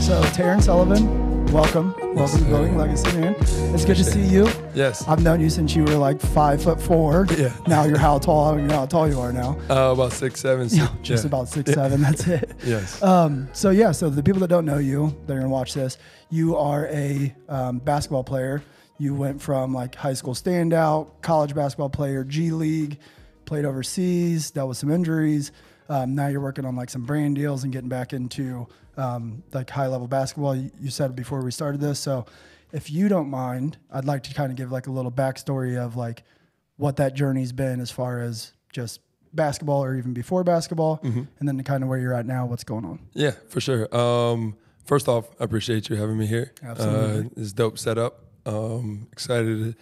So Taren Sullivan, welcome to Building Legacy, man. It's good to see you. Yes. I've known you since you were like 5'4". Yeah. Now you're how tall? You know how tall you are now? About 6'7". Just about 6'7". That's it. Yes. So the people that don't know you, they're gonna watch this. You are a basketball player. You went from like high school standout, college basketball player, G League, played overseas, dealt with some injuries. Now you're working on like some brand deals and getting back into like high level basketball. You said before we started this. So if you don't mind, I'd like to kind of give like a little backstory of like what that journey's been as far as just basketball or even before basketball, and then kind of where you're at now, what's going on. Yeah, for sure. First off, I appreciate you having me here. Absolutely. It's dope setup. Excited to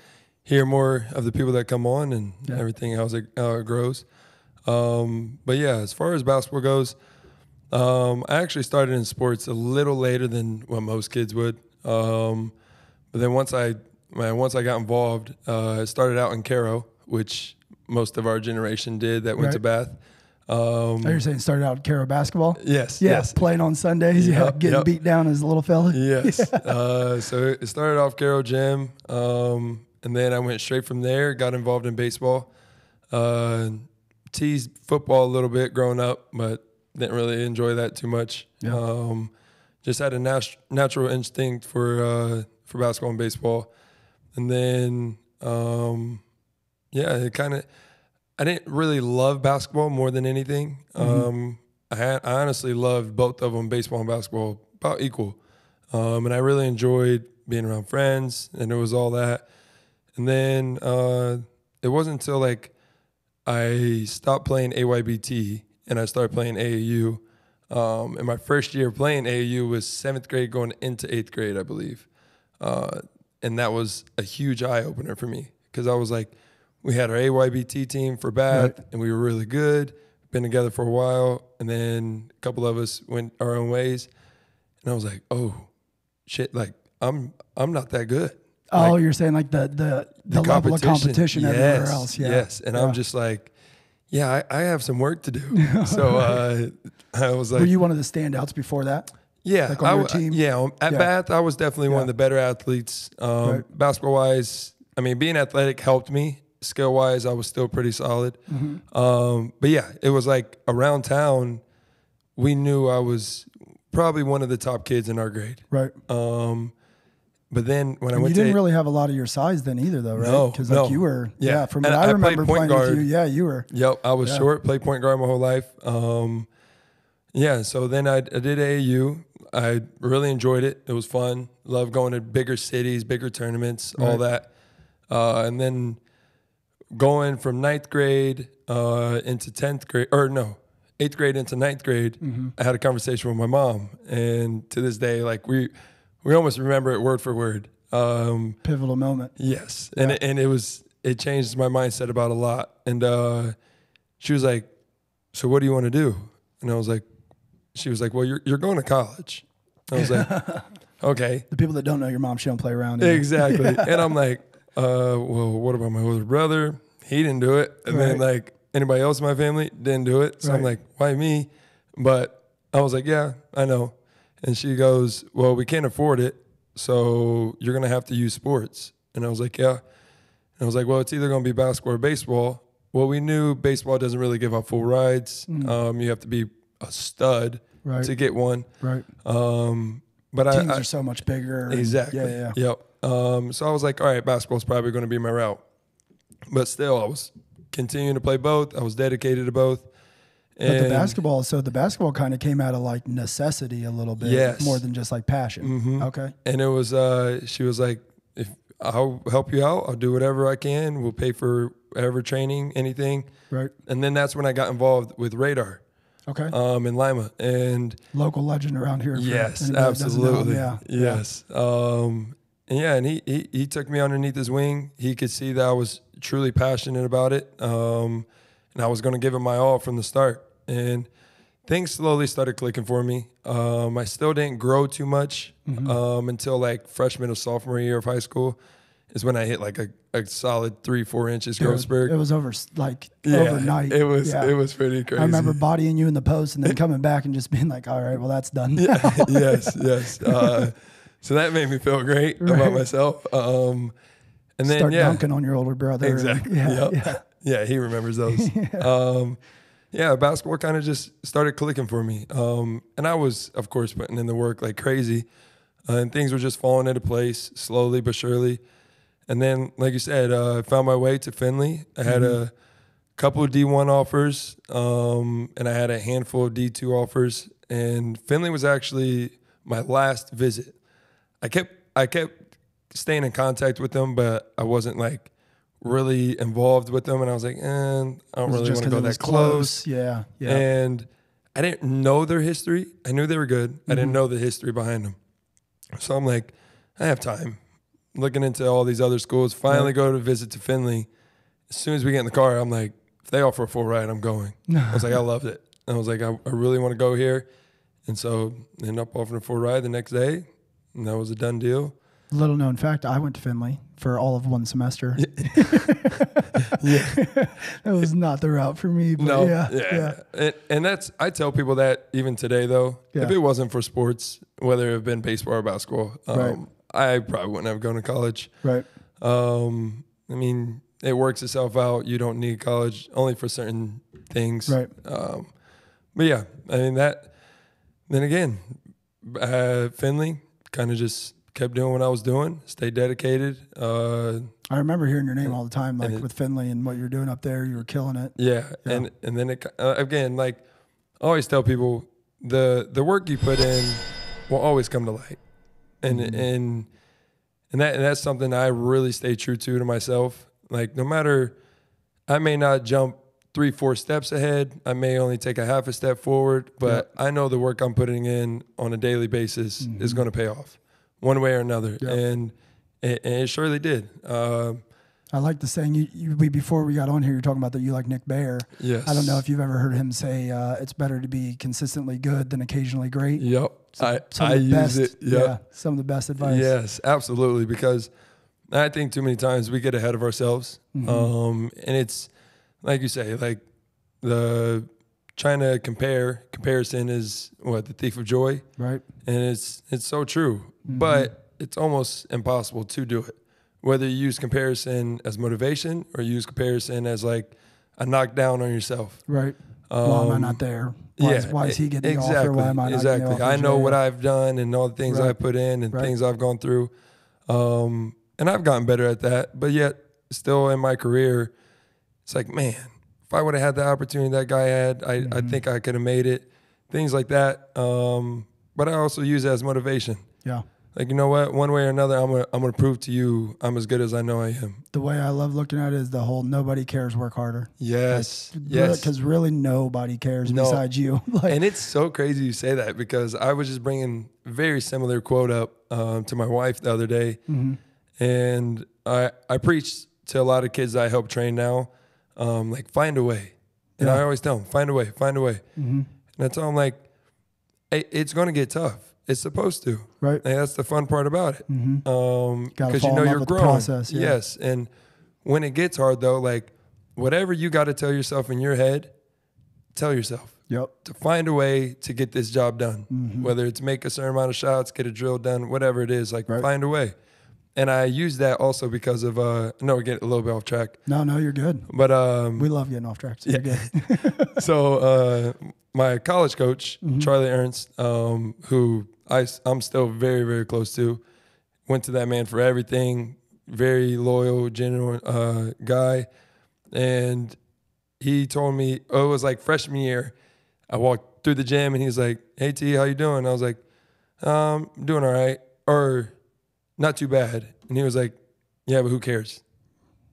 hear more of the people that come on and everything, how it grows. But yeah, as far as basketball goes, I actually started in sports a little later than what most kids would. But then once I got involved, I started out in Caro, which most of our generation did that went to Bath. You're saying started out Caro basketball? Yes. Yeah, Yes. playing on Sundays, getting beat down as a little fella. Yes. So it started off Caro Gym, and then I went straight from there, got involved in baseball, teased football a little bit growing up, but didn't really enjoy that too much. Yeah. Just had a natural instinct for basketball and baseball. And then, I didn't really love basketball more than anything. I honestly loved both of them, baseball and basketball, about equal. And I really enjoyed being around friends, and it was all that. And then it wasn't until like I stopped playing AYBT and I started playing AAU. And my first year playing AAU was 7th grade going into 8th grade, I believe. And that was a huge eye-opener for me because I was like, we had our AYBT team for Bath, and we were really good, been together for a while, and then a couple of us went our own ways. And I was like, oh, shit, like, I'm not that good. Oh, like, you're saying like the level of competition everywhere else. Yeah. Yes, and I'm just like, yeah, I have some work to do. So I was like. Were you one of the standouts before that? Yeah. Like on your team? At Bath, I was definitely one of the better athletes. Basketball-wise, I mean, being athletic helped me. Skill-wise, I was still pretty solid. But yeah, it was like around town, we knew I was probably one of the top kids in our grade. Right. But then when you didn't really have a lot of your size then either, though, right? No, because like you were, from what I remember playing with you, you were. Yep, I was short, played point guard my whole life. So then I did AAU. I really enjoyed it. It was fun. Loved going to bigger cities, bigger tournaments, all that. And then going from 9th grade into 10th grade, 8th grade into 9th grade, I had a conversation with my mom. And to this day, like we almost remember it word for word. Pivotal moment. Yes. And it changed my mindset about a lot. And she was like, so what do you want to do? And she was like, well, you're going to college. I was like, okay. The people that don't know your mom, she don't play around. Exactly. And I'm like, well, what about my older brother? He didn't do it. And then like anybody else in my family didn't do it. So I'm like, why me? But I was like, yeah, I know. And she goes, well, we can't afford it, so you're going to have to use sports. And I was like, yeah. And I was like, well, it's either going to be basketball or baseball. Well, we knew baseball doesn't really give out full rides. You have to be a stud to get one. Right. But teams are so much bigger. Exactly. Yep. So I was like, all right, basketball's probably going to be my route. But still, I was continuing to play both. I was dedicated to both. But the basketball kind of came out of like necessity a little bit, more than just like passion. Okay. And it was, she was like, if I'll help you out, I'll do whatever I can. We'll pay for whatever training, anything. Right. And then that's when I got involved with Radar. Okay. In Lima, and local legend around here. Yes, absolutely. Yes. And he took me underneath his wing. He could see that I was truly passionate about it. And I was going to give it my all from the start. And things slowly started clicking for me. I still didn't grow too much until like freshman or sophomore year of high school. is when I hit like a solid 3-4 inches growth spurt. It was overnight. It was pretty crazy. I remember bodying you in the post and then coming back and just being like, all right, well, that's done. Yes. So that made me feel great about myself. And then Start dunking on your older brother. Exactly. Yeah, he remembers those. Basketball kind of just started clicking for me. And I was, of course, putting in the work like crazy. And things were just falling into place slowly but surely. And then, like you said, I found my way to Findlay. I had a couple of D1 offers, and I had a handful of D2 offers. And Findlay was actually my last visit. I kept staying in contact with them, but I wasn't like really involved with them. And I was like, I don't really want to go that close. Yeah. And I didn't know their history. I knew they were good. I didn't know the history behind them. So I'm like, I have time. Looking into all these other schools, finally go to visit to Findlay. As soon as we get in the car, I'm like, if they offer a full ride, I'm going. I was like, I loved it. I was like, I really want to go here. And so they ended up offering a full ride the next day, and that was a done deal. Little known fact, I went to Findlay for all of one semester. That was not the route for me. But yeah. And that's, I tell people that even today, though, if it wasn't for sports, whether it had been baseball or basketball, I probably wouldn't have gone to college. Right. I mean, it works itself out. You don't need college only for certain things. Right. But yeah, I mean then again, Findlay kind of just kept doing what I was doing, stayed dedicated. I remember hearing your name all the time, like with Findlay and what you're doing up there. You were killing it. Yeah. And then it, again, like I always tell people, the work you put in will always come to light. And that's something I really stay true to myself. Like no matter, I may not jump 3-4 steps ahead. I may only take a half a step forward, but I know the work I'm putting in on a daily basis is going to pay off one way or another. And it surely did. I like the saying before we got on here, you're talking about that you like Nick Baer. Yes. I don't know if you've ever heard him say it's better to be consistently good than occasionally great. Yep. I use it. Yep. Yeah. Some of the best advice. Yes, absolutely. Because I think too many times we get ahead of ourselves. And it's like you say, like the trying to comparison is the thief of joy. Right. And it's so true, but it's almost impossible to do it. Whether you use comparison as motivation or you use comparison as like a knockdown on yourself. Right. Why am I not there? Why is he getting the offer? Why am I not getting the offer? I know what I've done and all the things I put in and things I've gone through. And I've gotten better at that. But yet still in my career, it's like, man, if I would have had the opportunity that guy had, I think I could have made it. Things like that. But I also use it as motivation. Yeah. Like, you know what? One way or another, I'm gonna prove to you I'm as good as I know I am. The way I love looking at it is the whole nobody cares, work harder. Yes. Yes. Because really nobody cares besides you. And it's so crazy you say that because I was just bringing a very similar quote up to my wife the other day. And I preach to a lot of kids that I help train now, like, find a way. And I always tell them, find a way, find a way. And I tell them, like, hey, it's going to get tough. It's supposed to. Right. And that's the fun part about it. Because you know you're growing. Process, Yes. And when it gets hard, though, like, whatever you got to tell yourself in your head, tell yourself. Yep. To find a way to get this job done. Whether it's make a certain amount of shots, get a drill done, whatever it is, like, find a way. And I use that also because of, I know we're getting a little bit off track. No, you're good. But we love getting off track, so you're good. So my college coach, Charlie Ernst, who I'm still very, very close to, went to that man for everything, very loyal, genuine guy. And he told me, it was like freshman year, I walked through the gym and he was like, hey, T, how you doing? I was like, doing all right. Or not too bad. And he was like, yeah, but who cares?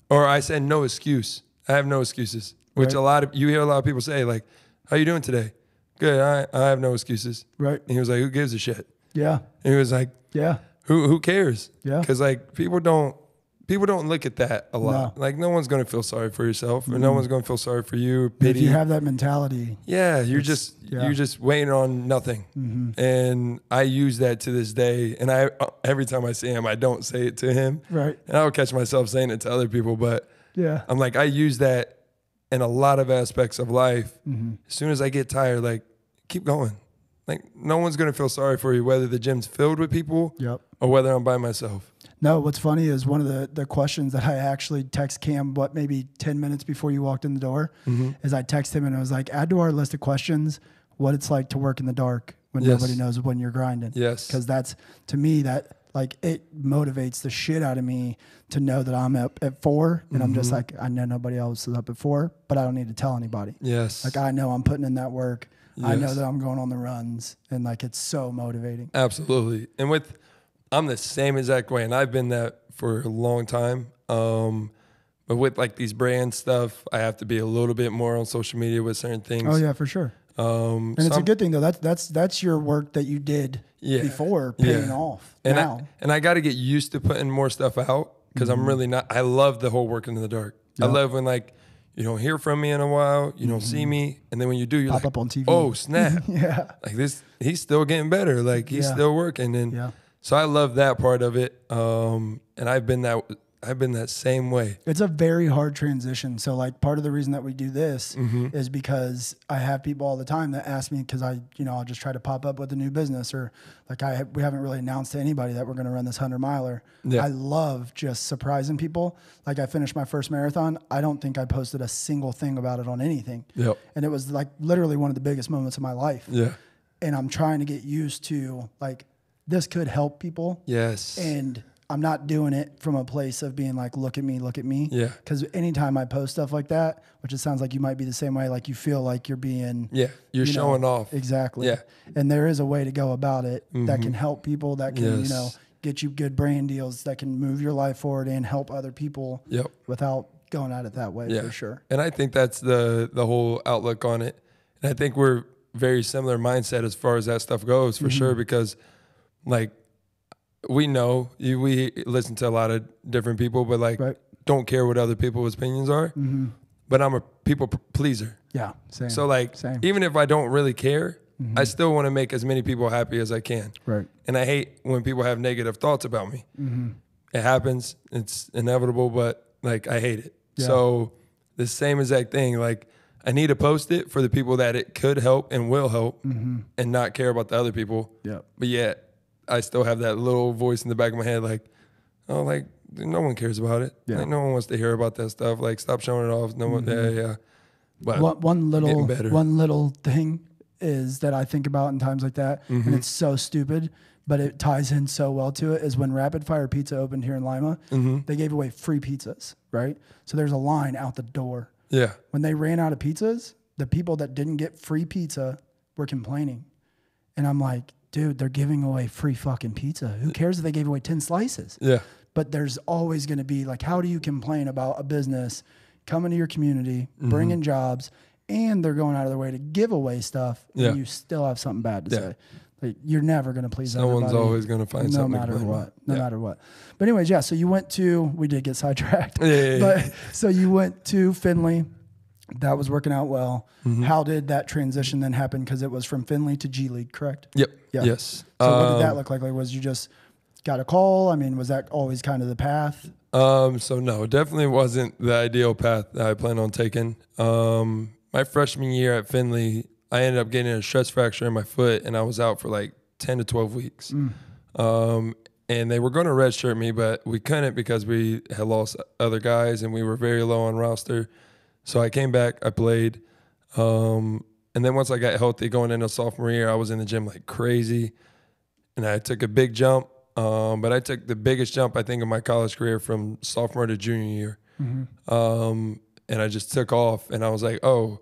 Or I said, no excuse. I have no excuses, which you hear a lot of people say, like, how you doing today? Good. I have no excuses. Right. And he was like, who gives a shit? Yeah. And he was like, yeah. Who cares? Yeah. Because like people don't people don't look at that a lot. No. Like no one's going to feel sorry for yourself, or no one's going to feel sorry for you. Pity. If you have that mentality, you're just waiting on nothing. And I use that to this day. And every time I see him, I don't say it to him. Right. And I'll catch myself saying it to other people, but yeah, I'm like, I use that in a lot of aspects of life. As soon as I get tired, like, keep going. Like, no one's going to feel sorry for you, whether the gym's filled with people or whether I'm by myself. No, what's funny is one of the questions that I actually text Cam, maybe 10 minutes before you walked in the door, is I text him and I was like, add to our list of questions what it's like to work in the dark when nobody knows when you're grinding. Yes. Because that's, to me, that like it motivates the shit out of me to know that I'm up at 4 and I'm just like, I know nobody else is up at 4, but I don't need to tell anybody. Yes. Like I know I'm putting in that work. Yes. I know that I'm going on the runs, and like it's so motivating. Absolutely. And I'm the same exact way, and I've been that for a long time. But with like these brand stuff, I have to be a little bit more on social media with certain things. Oh yeah, for sure. And it's a good thing though. That's your work that you did before paying off. And now. I got to get used to putting more stuff out because I'm really not. I love the whole working in the dark. Yep. I love when like you don't hear from me in a while, you don't see me, and then when you do, you're pop like, up on TV. Oh snap! Yeah, like this, he's still getting better. Like he's still working, and so I love that part of it. And I've been that same way. It's a very hard transition. So like part of the reason that we do this is because I have people all the time that ask me, because I'll just try to pop up with a new business, or like we haven't really announced to anybody that we're going to run this 100-miler. Yeah. I love just surprising people. Like I finished my first marathon. I don't think I posted a single thing about it on anything. Yep. And it was like literally one of the biggest moments of my life. Yeah. And I'm trying to get used to like, this could help people. Yes. And I'm not doing it from a place of being like, look at me. Yeah. Because anytime I post stuff like that, which it sounds like you might be the same way, like you feel like you're being... Yeah, you're showing off. Exactly. Yeah. And there is a way to go about it that can help people, that can, get you good brand deals, that can move your life forward and help other people without going at it that way, for sure. And I think that's the whole outlook on it. And I think we're very similar mindset as far as that stuff goes, for sure, because like, we know we listen to a lot of different people, but like don't care what other people's opinions are. But I'm a people pleaser. Yeah, same. So like, even if I don't really care, I still want to make as many people happy as I can. Right. And I hate when people have negative thoughts about me. It happens. It's inevitable, but like I hate it. Yeah. So the same exact thing. Like I need to post it for the people that it could help and will help, and not care about the other people. Yeah. But yet, I still have that little voice in the back of my head, like, oh, like no one cares about it. Yeah. Like no one wants to hear about that stuff. Like stop showing it off. No one. Yeah. But one little thing is that I think about in times like that, and it's so stupid, but it ties in so well to it. Is when Rapid Fire Pizza opened here in Lima, they gave away free pizzas, right? So there's a line out the door. Yeah. When they ran out of pizzas, the people that didn't get free pizza were complaining, and I'm like, dude, they're giving away free fucking pizza. Who cares if they gave away 10 slices? Yeah. But there's always going to be like, how do you complain about a business coming to your community, bringing jobs, and they're going out of their way to give away stuff, and you still have something bad to say? Like, you're never going to please everybody. Someone's always going to find something. No matter what. But anyways, so you went to, we did get sidetracked. So you went to Findlay. That was working out well. How did that transition then happen? Because it was from Findlay to G League, correct? Yep. Yeah. Yes. So what did that look like? Like, was you just got a call? I mean, was that always kind of the path? So no, it definitely wasn't the ideal path that I planned on taking. My freshman year at Findlay, I ended up getting a stress fracture in my foot, and I was out for like 10 to 12 weeks. And they were going to redshirt me, but we couldn't because we had lost other guys, and we were very low on roster. So I came back, I played, and then once I got healthy going into sophomore year, I was in the gym like crazy, and I took a big jump, but I took the biggest jump, I think, of my college career from sophomore to junior year, and I just took off, and I was like, oh,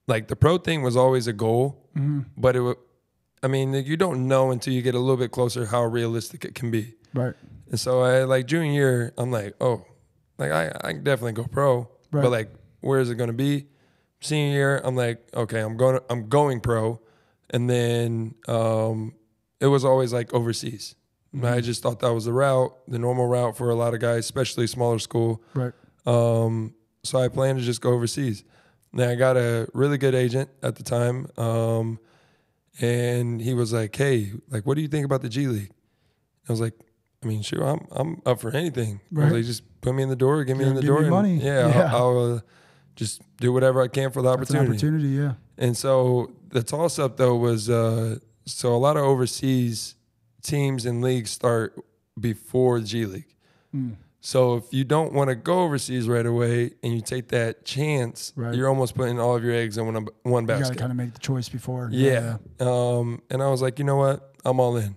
like the pro thing was always a goal, but you don't know until you get a little bit closer how realistic it can be. Right. And so I, like junior year, I'm like, oh, like I can definitely go pro, but like, where is it going to be? Senior year, I'm like, okay, I'm going pro. And then it was always like overseas. I just thought that was the normal route for a lot of guys, especially smaller school. Right. So I planned to just go overseas. Now I got a really good agent at the time, and he was like, "Hey, like, what do you think about the G League?" I was like, "I mean, sure, I'm up for anything." Right. I was like, "Just put me in the door, get me in the door, me and money. Yeah. I'll just do whatever I can for the That's an opportunity." opportunity, yeah. And so the toss up though was so a lot of overseas teams and leagues start before the G League. So if you don't want to go overseas right away and you take that chance, you're almost putting all of your eggs in one basket. You got to kind of make the choice before. Yeah. And I was like, you know what? I'm all in.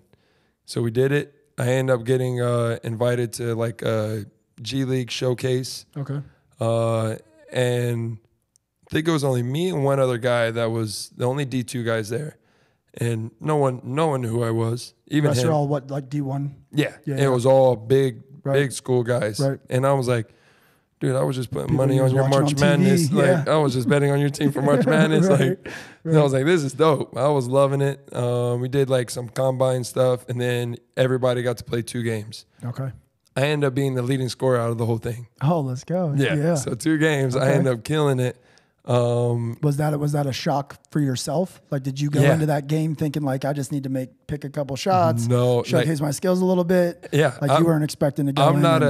So we did it. I ended up getting invited to like a G League showcase. Okay. And I think it was only me and one other guy that was the only D2 guys there. And no one knew who I was. Even rest him. are all what, like D1? Yeah. It was all big school guys. Right. And I was like, dude, I was just putting People money you on was your watching March on TV, Madness. yeah. Like I was just betting on your team for March Madness. And I was like, this is dope. I was loving it. We did like some combine stuff, and then everybody got to play 2 games. Okay. I ended up being the leading scorer out of the whole thing. Oh, let's go. Yeah. So 2 games, I ended up killing it. Was that a shock for yourself? Like, did you go into that game thinking like, I just need to pick a couple shots, no, showcase my skills a little bit? Yeah. Like you weren't expecting to go. I'm not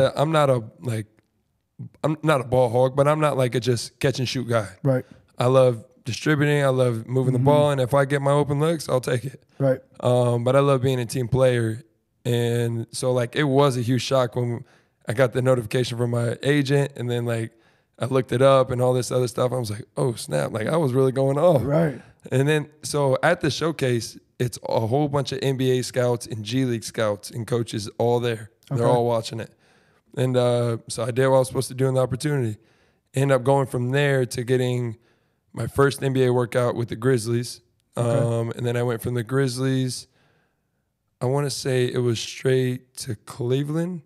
a ball hog, but I'm not like a just catch and shoot guy. Right. I love distributing. I love moving the ball, and if I get my open looks, I'll take it. Right. But I love being a team player, and so like it was a huge shock when I got the notification from my agent, and then like I looked it up and all this other stuff. I was like, oh snap! Like I was really going off. Right. And then so at the showcase, it's a whole bunch of NBA scouts and G League scouts and coaches all there. Okay. They're all watching it. And so I did what I was supposed to do in the opportunity. Ended up going from there to getting my first NBA workout with the Grizzlies. Okay. And then I went from the Grizzlies, I want to say it was straight to Cleveland.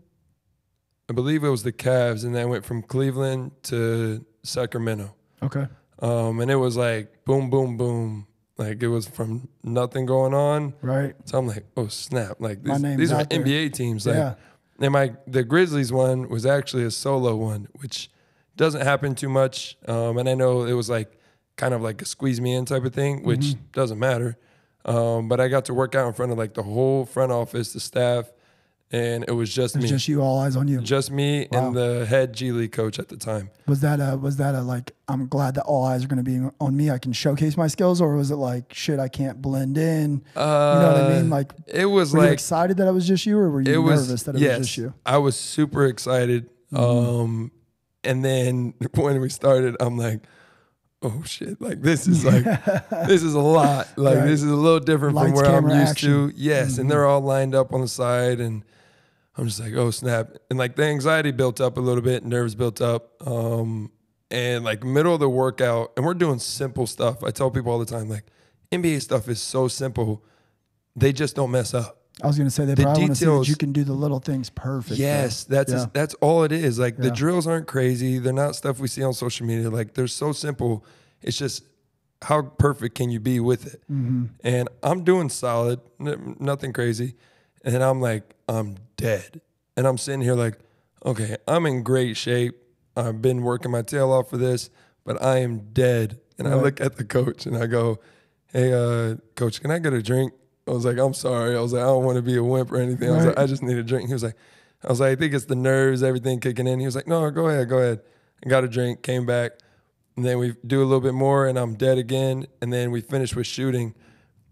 I believe it was the Cavs. And then I went from Cleveland to Sacramento. Okay. And it was like boom, boom, boom. Like it was from nothing going on. Right. So I'm like, oh snap. Like these are NBA teams. Like, yeah. And the Grizzlies one was actually a solo one, which doesn't happen too much. And I know it was like kind of like a squeeze me in type of thing, which doesn't matter. But I got to work out in front of like the whole front office, the staff, and it was just me. Just you, all eyes on you. Just me and the head G League coach at the time. Was that a like, I'm glad that all eyes are going to be on me, I can showcase my skills, or was it like, shit, I can't blend in? You know what I mean? Like, it was were you excited that it was just you, or were you nervous that it was just you? I was super excited. And then when we started, I'm like, oh shit, like this is like, this is a lot. Like this is a little different from where I'm used to. Yes. And they're all lined up on the side, and I'm just like, oh snap. And like the anxiety built up a little bit, nerves built up. And like middle of the workout, and we're doing simple stuff. I tell people all the time, like NBA stuff is so simple. They just don't mess up. I was going to say, they probably want to see that you can do the little things perfect. Yes, that's all it is. Like the drills aren't crazy. They're not stuff we see on social media. Like they're so simple. It's just how perfect can you be with it? And I'm doing solid, nothing crazy. And then I'm like, I'm dead. And I'm sitting here like, okay, I'm in great shape. I've been working my tail off for this, but I am dead. And I look at the coach and I go, hey, coach, can I get a drink? I was like, I'm sorry. I was like, I don't want to be a wimp or anything. I was like, I just need a drink. He was like, I think it's the nerves, everything kicking in. He was like, no, go ahead. I got a drink, came back. And then we do a little bit more and I'm dead again. And then we finished with shooting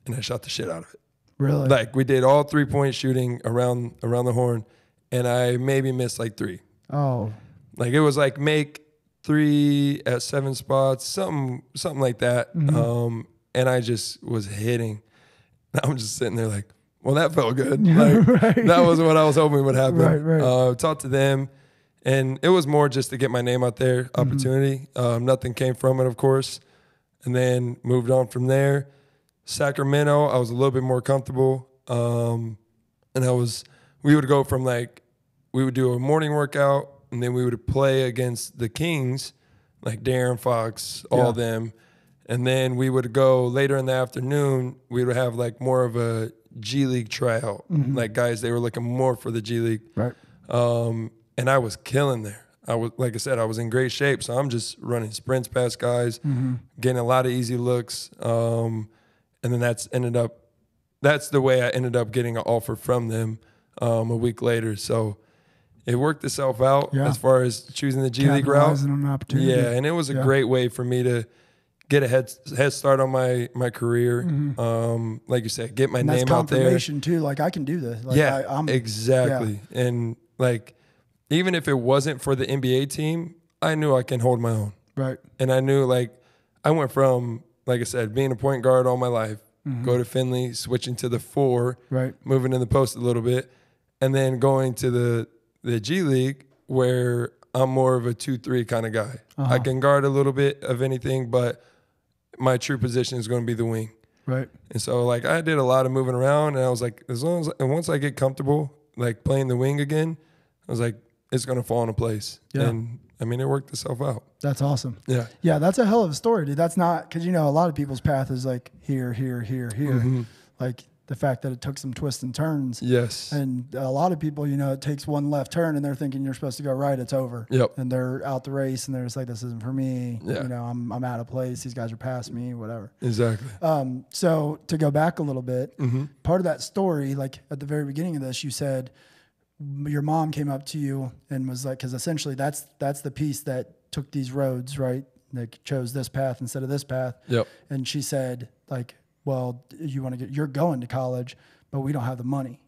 and I shot the shit out of it. Really? Like we did all 3-point shooting around the horn and I maybe missed like 3. Oh. Like it was like make 3 at 7 spots, something like that. And I just was hitting. I'm just sitting there like, well, that felt good. Like, that was what I was hoping would happen. Talked to them, and it was more just to get my name out there, opportunity. Nothing came from it, of course. And then moved on from there. Sacramento, I was a little bit more comfortable. And we would go from like, we would do a morning workout, and then we would play against the Kings, like Darren Fox, all them. And then we would go later in the afternoon, we would have like more of a G League tryout. Like guys, they were looking more for the G League. Right. And I was killing there. I was, like I said, I was in great shape. So I'm just running sprints past guys, getting a lot of easy looks. And then that's the way I ended up getting an offer from them a week later. So it worked itself out as far as choosing the G League route. On an opportunity. Yeah, and it was a great way for me to get a head start on my career. Like you said, get my name out there. Confirmation too. Like I can do this. Like, exactly. Yeah. And like even if it wasn't for the NBA team, I knew I can hold my own. Right. And I knew like I went from, like I said, being a point guard all my life, go to Finley, switching to the 4, right, moving in the post a little bit, and then going to the G League where I'm more of a 2-3 kind of guy. I can guard a little bit of anything, but my true position is going to be the wing. Right. And so like I did a lot of moving around, and I was like, and once I get comfortable like playing the wing again, I was like, it's going to fall into place. Yeah. And I mean, it worked itself out. That's awesome. Yeah. Yeah, that's a hell of a story, dude. That's not, because, you know, a lot of people's path is like here, here, here, here. Like the fact that it took some twists and turns. Yes. And a lot of people, you know, it takes one left turn and they're thinking you're supposed to go right, it's over. Yep. And they're out the race and they're just like, this isn't for me. Yeah. You know, I'm out of place. These guys are past me, whatever. Exactly. So to go back a little bit, part of that story, like at the very beginning of this, you said your mom came up to you and was like, because essentially that's the piece that took these roads, right? Like chose this path instead of this path. Yep. And she said like, well, you're going to college, but we don't have the money.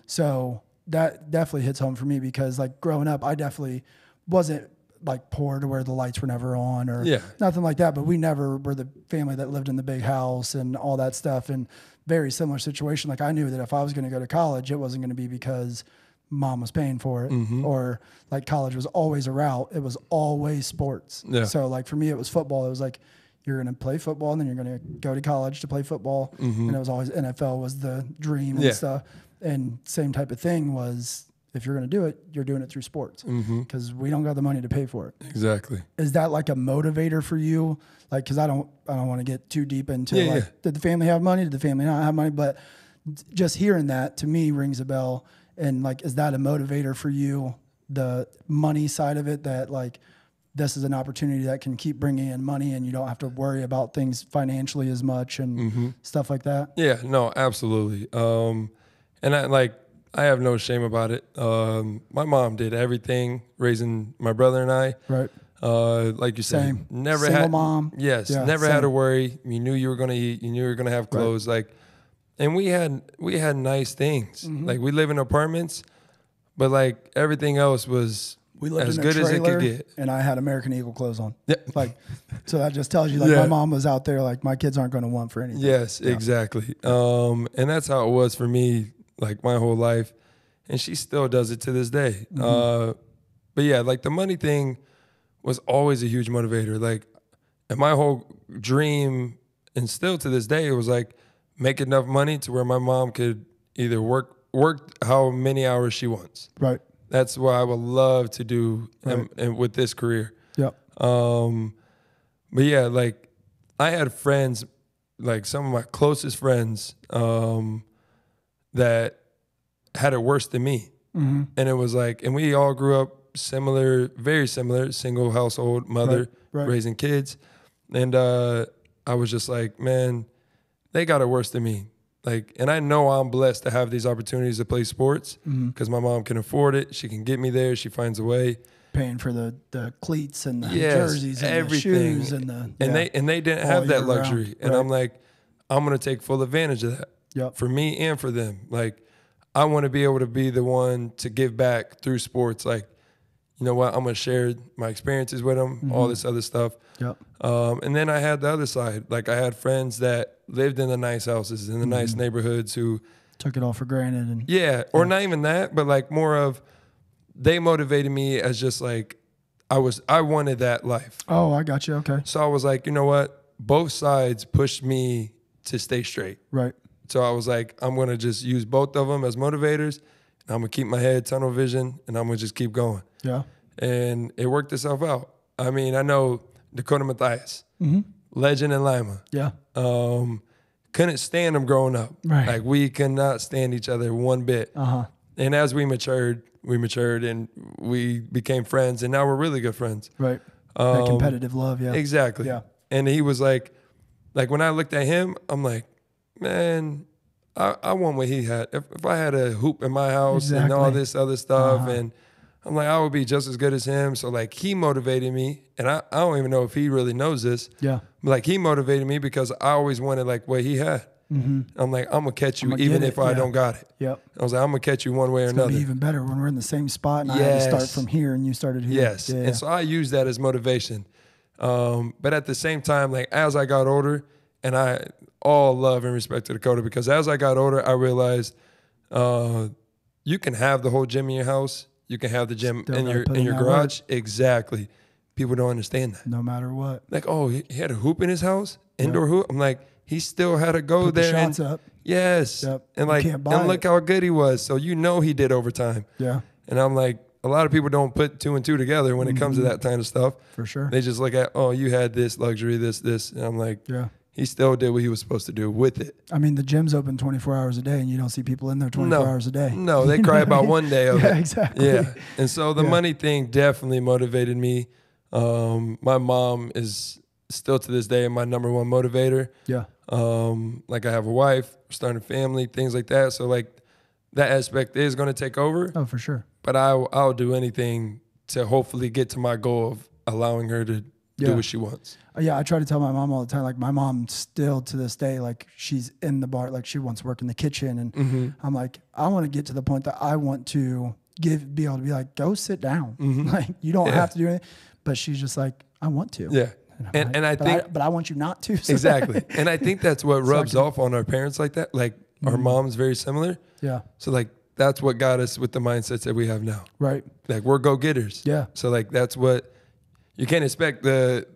So that definitely hits home for me because like growing up, I definitely wasn't like poor to where the lights were never on or nothing like that. But we never were the family that lived in the big house and all that stuff. And very similar situation. Like I knew that if I was going to go to college, it wasn't going to be because mom was paying for it or like college was always a route. It was always sports. Yeah. So like for me, it was football. It was like, you're going to play football and then you're going to go to college to play football. And it was always NFL was the dream and stuff. And same type of thing was if you're going to do it, you're doing it through sports because we don't got the money to pay for it. Exactly. Is that like a motivator for you? Like, cause I don't want to get too deep into did the family have money? Did the family not have money? But just hearing that to me rings a bell. And like, is that a motivator for you? The money side of it, that like, this is an opportunity that can keep bringing in money and you don't have to worry about things financially as much and stuff like that. Yeah, no, absolutely. And I have no shame about it. My mom did everything raising my brother and I. Right. Like you said, Same. never Single had mom. Yes, Yeah, never same. had to worry. You knew you were going to eat. You knew you were going to have clothes. Like, and we had nice things. Like we live in apartments, but like everything else was We lived as in good a as it trailer, could get. and I had American Eagle clothes on. Yeah. Like, so that just tells you, like, my mom was out there, like, my kids aren't going to want for anything. Yes, exactly. And that's how it was for me, like my whole life. And she still does it to this day. But yeah, like the money thing was always a huge motivator. Like, and my whole dream, and still to this day, it was like make enough money to where my mom could either work how many hours she wants. Right. That's what I would love to do and with this career. Yep. But yeah, like I had friends, like some of my closest friends, that had it worse than me. And it was like, and we all grew up similar, very similar, single household, mother, raising kids. And I was just like, man, they got it worse than me. Like, and I know I'm blessed to have these opportunities to play sports because my mom can afford it. She can get me there. She finds a way. Paying for the cleats and the jerseys and everything. the shoes and they didn't have that luxury. And I'm like, I'm gonna take full advantage of that for me and for them. Like, I want to be able to be the one to give back through sports. Like, you know what? I'm gonna share my experiences with them, all this other stuff. Yep. And then I had the other side. Like, I had friends that lived in the nice houses, in the nice neighborhoods who took it all for granted. And or not even that, but like more of, they motivated me as just like, I wanted that life. Oh, I got you. Okay. So I was like, you know what? Both sides pushed me to stay straight. Right. So I was like, I'm going to just use both of them as motivators. And I'm going to keep my head tunnel vision and I'm going to just keep going. Yeah. And it worked itself out. I mean, I know Dakota Mathias legend in Lima. Yeah. Couldn't stand him growing up. Right. Like we could not stand each other one bit. And as we matured and we became friends, and now we're really good friends. Right. That competitive love. Yeah. Exactly. Yeah. And he was like when I looked at him, I'm like, man, I want what he had. If I had a hoop in my house and all this other stuff, and I'm like, I would be just as good as him. So like he motivated me, and I don't even know if he really knows this. Yeah. But like he motivated me because I always wanted like what he had. I'm like, I'm gonna catch you even if I don't got it. Yep. I was like, I'm gonna catch you one way or It's another. gonna be even better when we're in the same spot and I had to start from here and you started here. Yes. Yeah. And so I use that as motivation. But at the same time, like as I got older, and I all love and respect to Dakota, because as I got older, I realized you can have the whole gym in your house. You can have the gym in your garage. Exactly. People don't understand that. No matter what. Like, oh, he had a hoop in his house, indoor hoop. I'm like, he still had to go Put there. The shots up. Yes. Yep. And like, and look how good he was. So you know he did overtime. Yeah. And I'm like, a lot of people don't put 2 and 2 together when it comes to that kind of stuff. For sure. They just look at, oh, you had this luxury, this. And I'm like, yeah. He still did what he was supposed to do with it. I mean, the gym's open 24 hours a day, and you don't see people in there 24 hours a day. No, they cry about one day of it. Yeah, exactly. Yeah. And so the money thing definitely motivated me. My mom is still to this day my number one motivator. Yeah. Like I have a wife, starting a family, things like that. So like that aspect is going to take over. Oh, for sure. But I'll do anything to hopefully get to my goal of allowing her to do what she wants. Yeah, I try to tell my mom all the time. Like my mom still to this day, like she's in the bar, like she wants to work in the kitchen, and I'm like, I want to get to the point that I want to be able to be like, go sit down. Like you don't have to do anything. But she's just like, I want to. Yeah. And I think, but I want you not to. So. Exactly. And I think that's what rubs off on our parents like that. Like our mom's very similar. Yeah. So like that's what got us with the mindsets that we have now. Right. Like we're go-getters. Yeah. So like that's what you can't expect the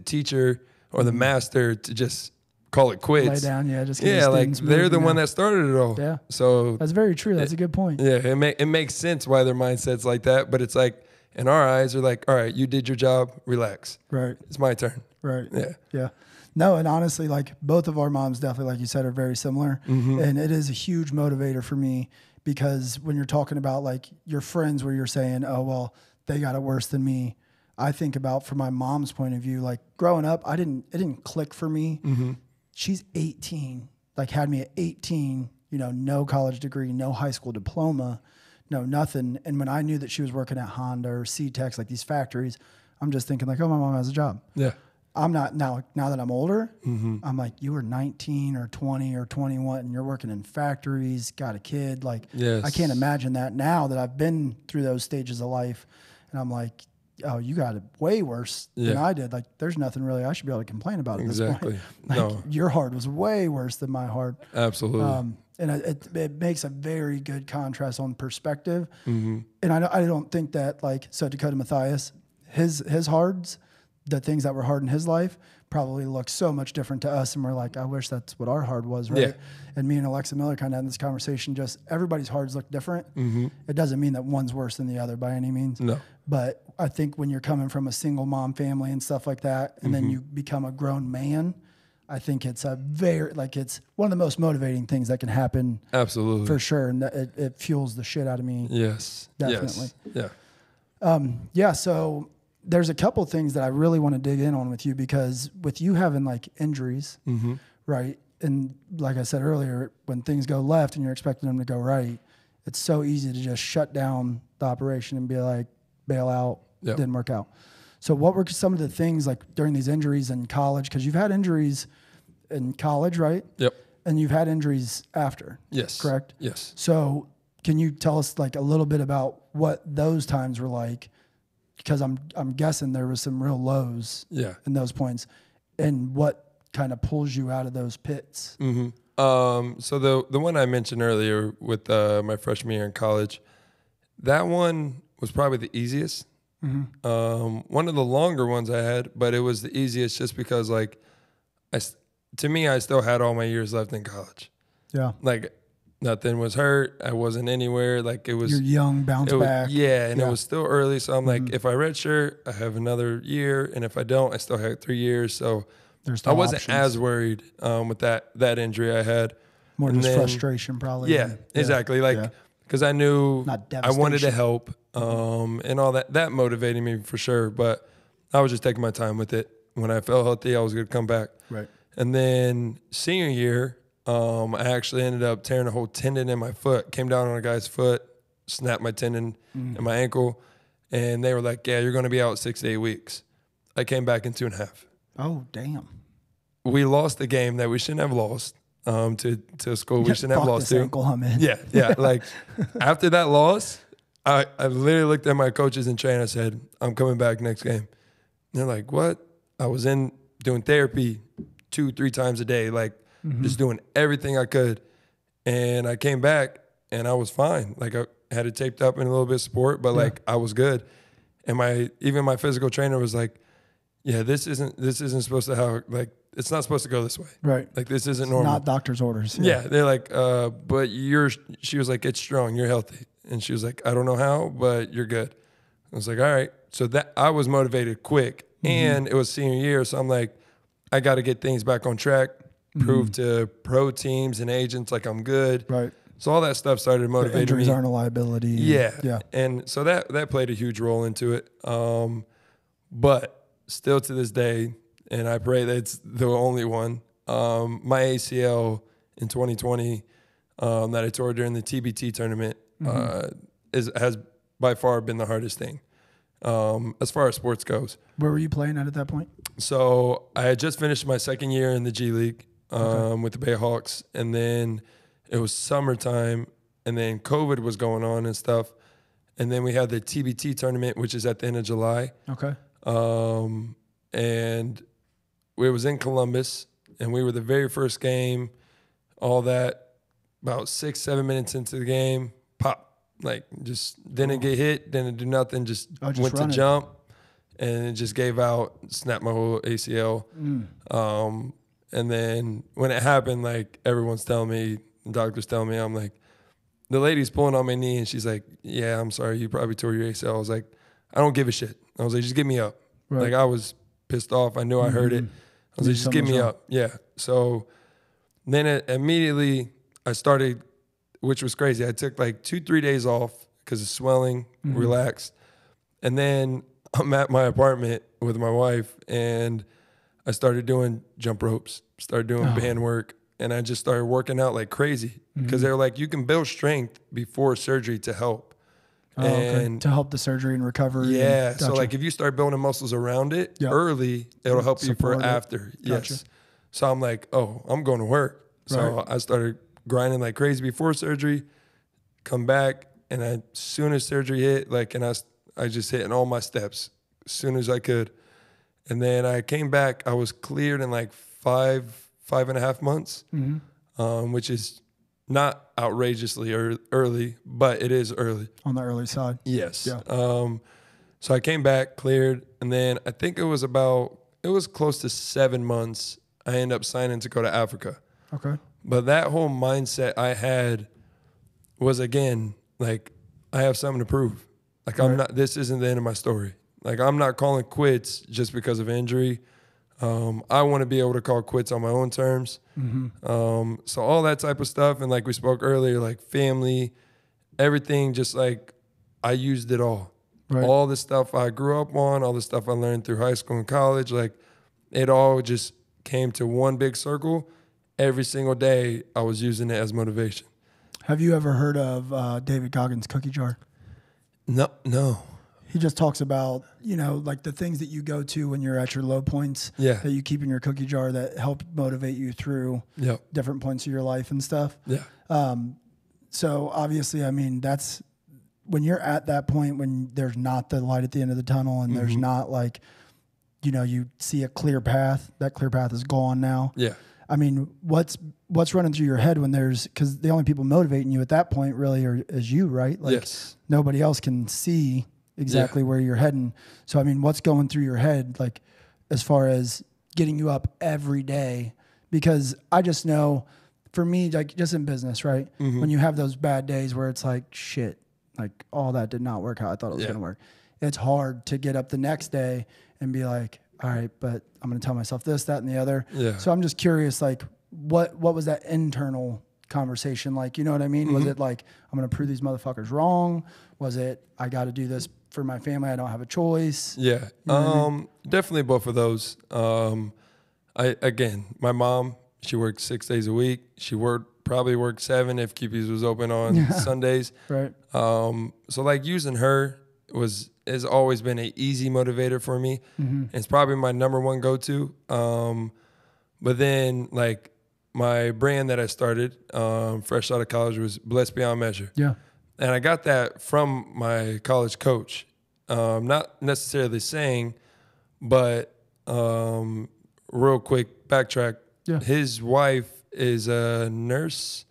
teacher or the master to just call it quits. Lay down, just like they're the one that started it all. Yeah. So that's very true. That's a good point. Yeah, it makes sense why their mindset's like that, but it's like in our eyes are like, all right, you did your job, relax. Right. It's my turn. Right. Yeah. Yeah. No, and honestly, like both of our moms definitely, like you said, are very similar. And it is a huge motivator for me because when you're talking about like your friends where you're saying, oh, well, they got it worse than me. I think about from my mom's point of view, like growing up, it didn't click for me. She's 18, like had me at 18, no college degree, no high school diploma, no nothing. And when I knew that she was working at Honda or C-Tex, like these factories, I'm just thinking like, oh, my mom has a job. Yeah. I'm not now that I'm older, I'm like, you were 19 or 20 or 21 and you're working in factories, got a kid. Like, I can't imagine that now that I've been through those stages of life. And I'm like, oh, you got it way worse than I did. Like, there's nothing really I should be able to complain about at this point. Like, your hard was way worse than my hard. Absolutely. And it makes a very good contrast on perspective. And I don't think that, like, so Dakota Mathias, his hards, the things that were hard in his life probably look so much different to us. And we're like, I wish that's what our hard was, right? Yeah. And me and Alexa Miller kind of had this conversation, just everybody's hards look different. It doesn't mean that one's worse than the other by any means. No. But I think when you're coming from a single mom family and stuff like that, and then you become a grown man, I think it's it's one of the most motivating things that can happen. Absolutely. For sure. And it fuels the shit out of me. Yes. Definitely. Yes. So there's a couple things that I really want to dig in on with you, because with you having like injuries, right? And like I said earlier, when things go left and you're expecting them to go right, it's so easy to just shut down the operation and be like, bail out, didn't work out. So what were some of the things like during these injuries in college? Because you've had injuries in college, right? Yep. And you've had injuries after. Yes. Correct? Yes. So can you tell us like a little bit about what those times were like? Because I'm guessing there was some real lows in those points, and what kind of pulls you out of those pits. So the one I mentioned earlier with my freshman year in college, that one was probably the easiest. One of the longer ones I had, but it was the easiest just because like to me I still had all my years left in college. Yeah. Like Nothing was hurt. I wasn't anywhere. Like it was. You're young, bounce back. Yeah, and it was still early. So I'm like, if I redshirt, I have another year, and if I don't, I still have 3 years. So I wasn't as worried with that injury I had. More just frustration, probably. Yeah, exactly. Like because I knew I wanted to help, and all that. That motivated me for sure. But I was just taking my time with it. When I felt healthy, I was going to come back. Right. And then senior year, I actually ended up tearing a whole tendon in my foot. Came down on a guy's foot, snapped my tendon in my ankle, and they were like, "Yeah, you're going to be out 6 to 8 weeks." I came back in 2.5. Oh, damn. We lost a game that we shouldn't have lost to a school we shouldn't have lost to. Ankle, huh, man? Yeah. Like after that loss, I literally looked at my coaches and trainer. I said, "I'm coming back next game." And they're like, "What?" I was in doing therapy 2-3 times a day, like just doing everything I could. And I came back and I was fine. Like I had it taped up and a little bit of support, but like I was good. And even my physical trainer was like, "Yeah, this isn't supposed to how, like, it's not supposed to go this way. Right. Like this isn't normal." Not doctor's orders. Yeah. They're like, but she was like, "It's strong. You're healthy." And she was like, "I don't know how, but you're good." I was like, "All right." So that I was motivated quick. And it was senior year, so I'm like, I got to get things back on track, prove to pro teams and agents like I'm good. Right. So all that stuff started motivating me. Injuries aren't a liability. Yeah. And so that played a huge role into it. But still to this day, and I pray that it's the only one, my ACL in 2020 that I tore during the TBT tournament has by far been the hardest thing. As far as sports goes. Where were you playing at that point? So I had just finished my second year in the G League with the Bayhawks, and then it was summertime, and then COVID was going on and stuff, and then we had the TBT tournament, which is at the end of July. Okay. And it was in Columbus, and we were the very first game, all that, about 6-7 minutes into the game, pop. Like, just didn't get hit, didn't do nothing, just went to jump, and it just gave out, snapped my whole ACL. And then when it happened, like, everyone's telling me, the doctor's telling me, I'm like, the lady's pulling on my knee, and she's like, "Yeah, I'm sorry, you probably tore your ACL." I was like, "I don't give a shit." I was like, "Just get me up." Right. Like, I was pissed off. I knew I heard it. I was like, "Just get me up." Yeah. So then immediately I started, which was crazy. I took like 2-3 days off because of swelling, relaxed. And then I'm at my apartment with my wife, and I started doing jump ropes, started doing band work, and I just started working out like crazy because they were like, you can build strength before surgery to help. And to help the surgery and recovery. Yeah. So like if you start building muscles around it early, it'll help you for after. Gotcha. Yes. So I'm like, oh, I'm going to work. So I started grinding like crazy before surgery, come back, and as soon as surgery hit, like, and I just hitting all my steps as soon as I could. And then I came back, I was cleared in like 5.5 months, which is not outrageously early, but it is early. On the early side. Yes. Yeah. So I came back, cleared, and then I think it was close to 7 months, I ended up signing to go to Africa. Okay. But that whole mindset I had was, again, like, I have something to prove. Like, this isn't the end of my story. Like, I'm not calling quits just because of injury. I want to be able to call quits on my own terms. So all that type of stuff. And like we spoke earlier, like family, everything, just like I used it all. Right. All the stuff I grew up on, all the stuff I learned through high school and college, like it all just came to one big circle. Every single day I was using it as motivation. Have you ever heard of David Goggins' cookie jar? No. He just talks about, like the things that you go to when you're at your low points that you keep in your cookie jar that help motivate you through different points of your life and stuff. Yeah. So obviously, I mean, that's when you're at that point when there's not the light at the end of the tunnel and there's not like, you see a clear path. That clear path is gone now. Yeah. I mean, what's running through your head when because the only people motivating you at that point really is you, right? Like nobody else can see exactly where you're heading. So, I mean, what's going through your head, like, as far as getting you up every day? Because I just know for me, like just in business, right? When you have those bad days where it's like, shit, like all that did not work how I thought it was going to work. It's hard to get up the next day and be like, all right, but I'm going to tell myself this, that, and the other. Yeah. So I'm just curious, like what was that internal conversation like? You know what I mean? Was it like, I'm going to prove these motherfuckers wrong? Was it, I got to do this for my family, I don't have a choice? Yeah. You know what I mean? Definitely both of those. My mom, she worked 6 days a week. She probably worked 7 if QP's was open on Sundays. Right. So like using her has always been an easy motivator for me. It's probably my number one go-to. But then like my brand that I started fresh out of college was Blessed Beyond Measure. Yeah. And I got that from my college coach. Not necessarily saying, but real quick backtrack. Yeah. His wife is a nurse,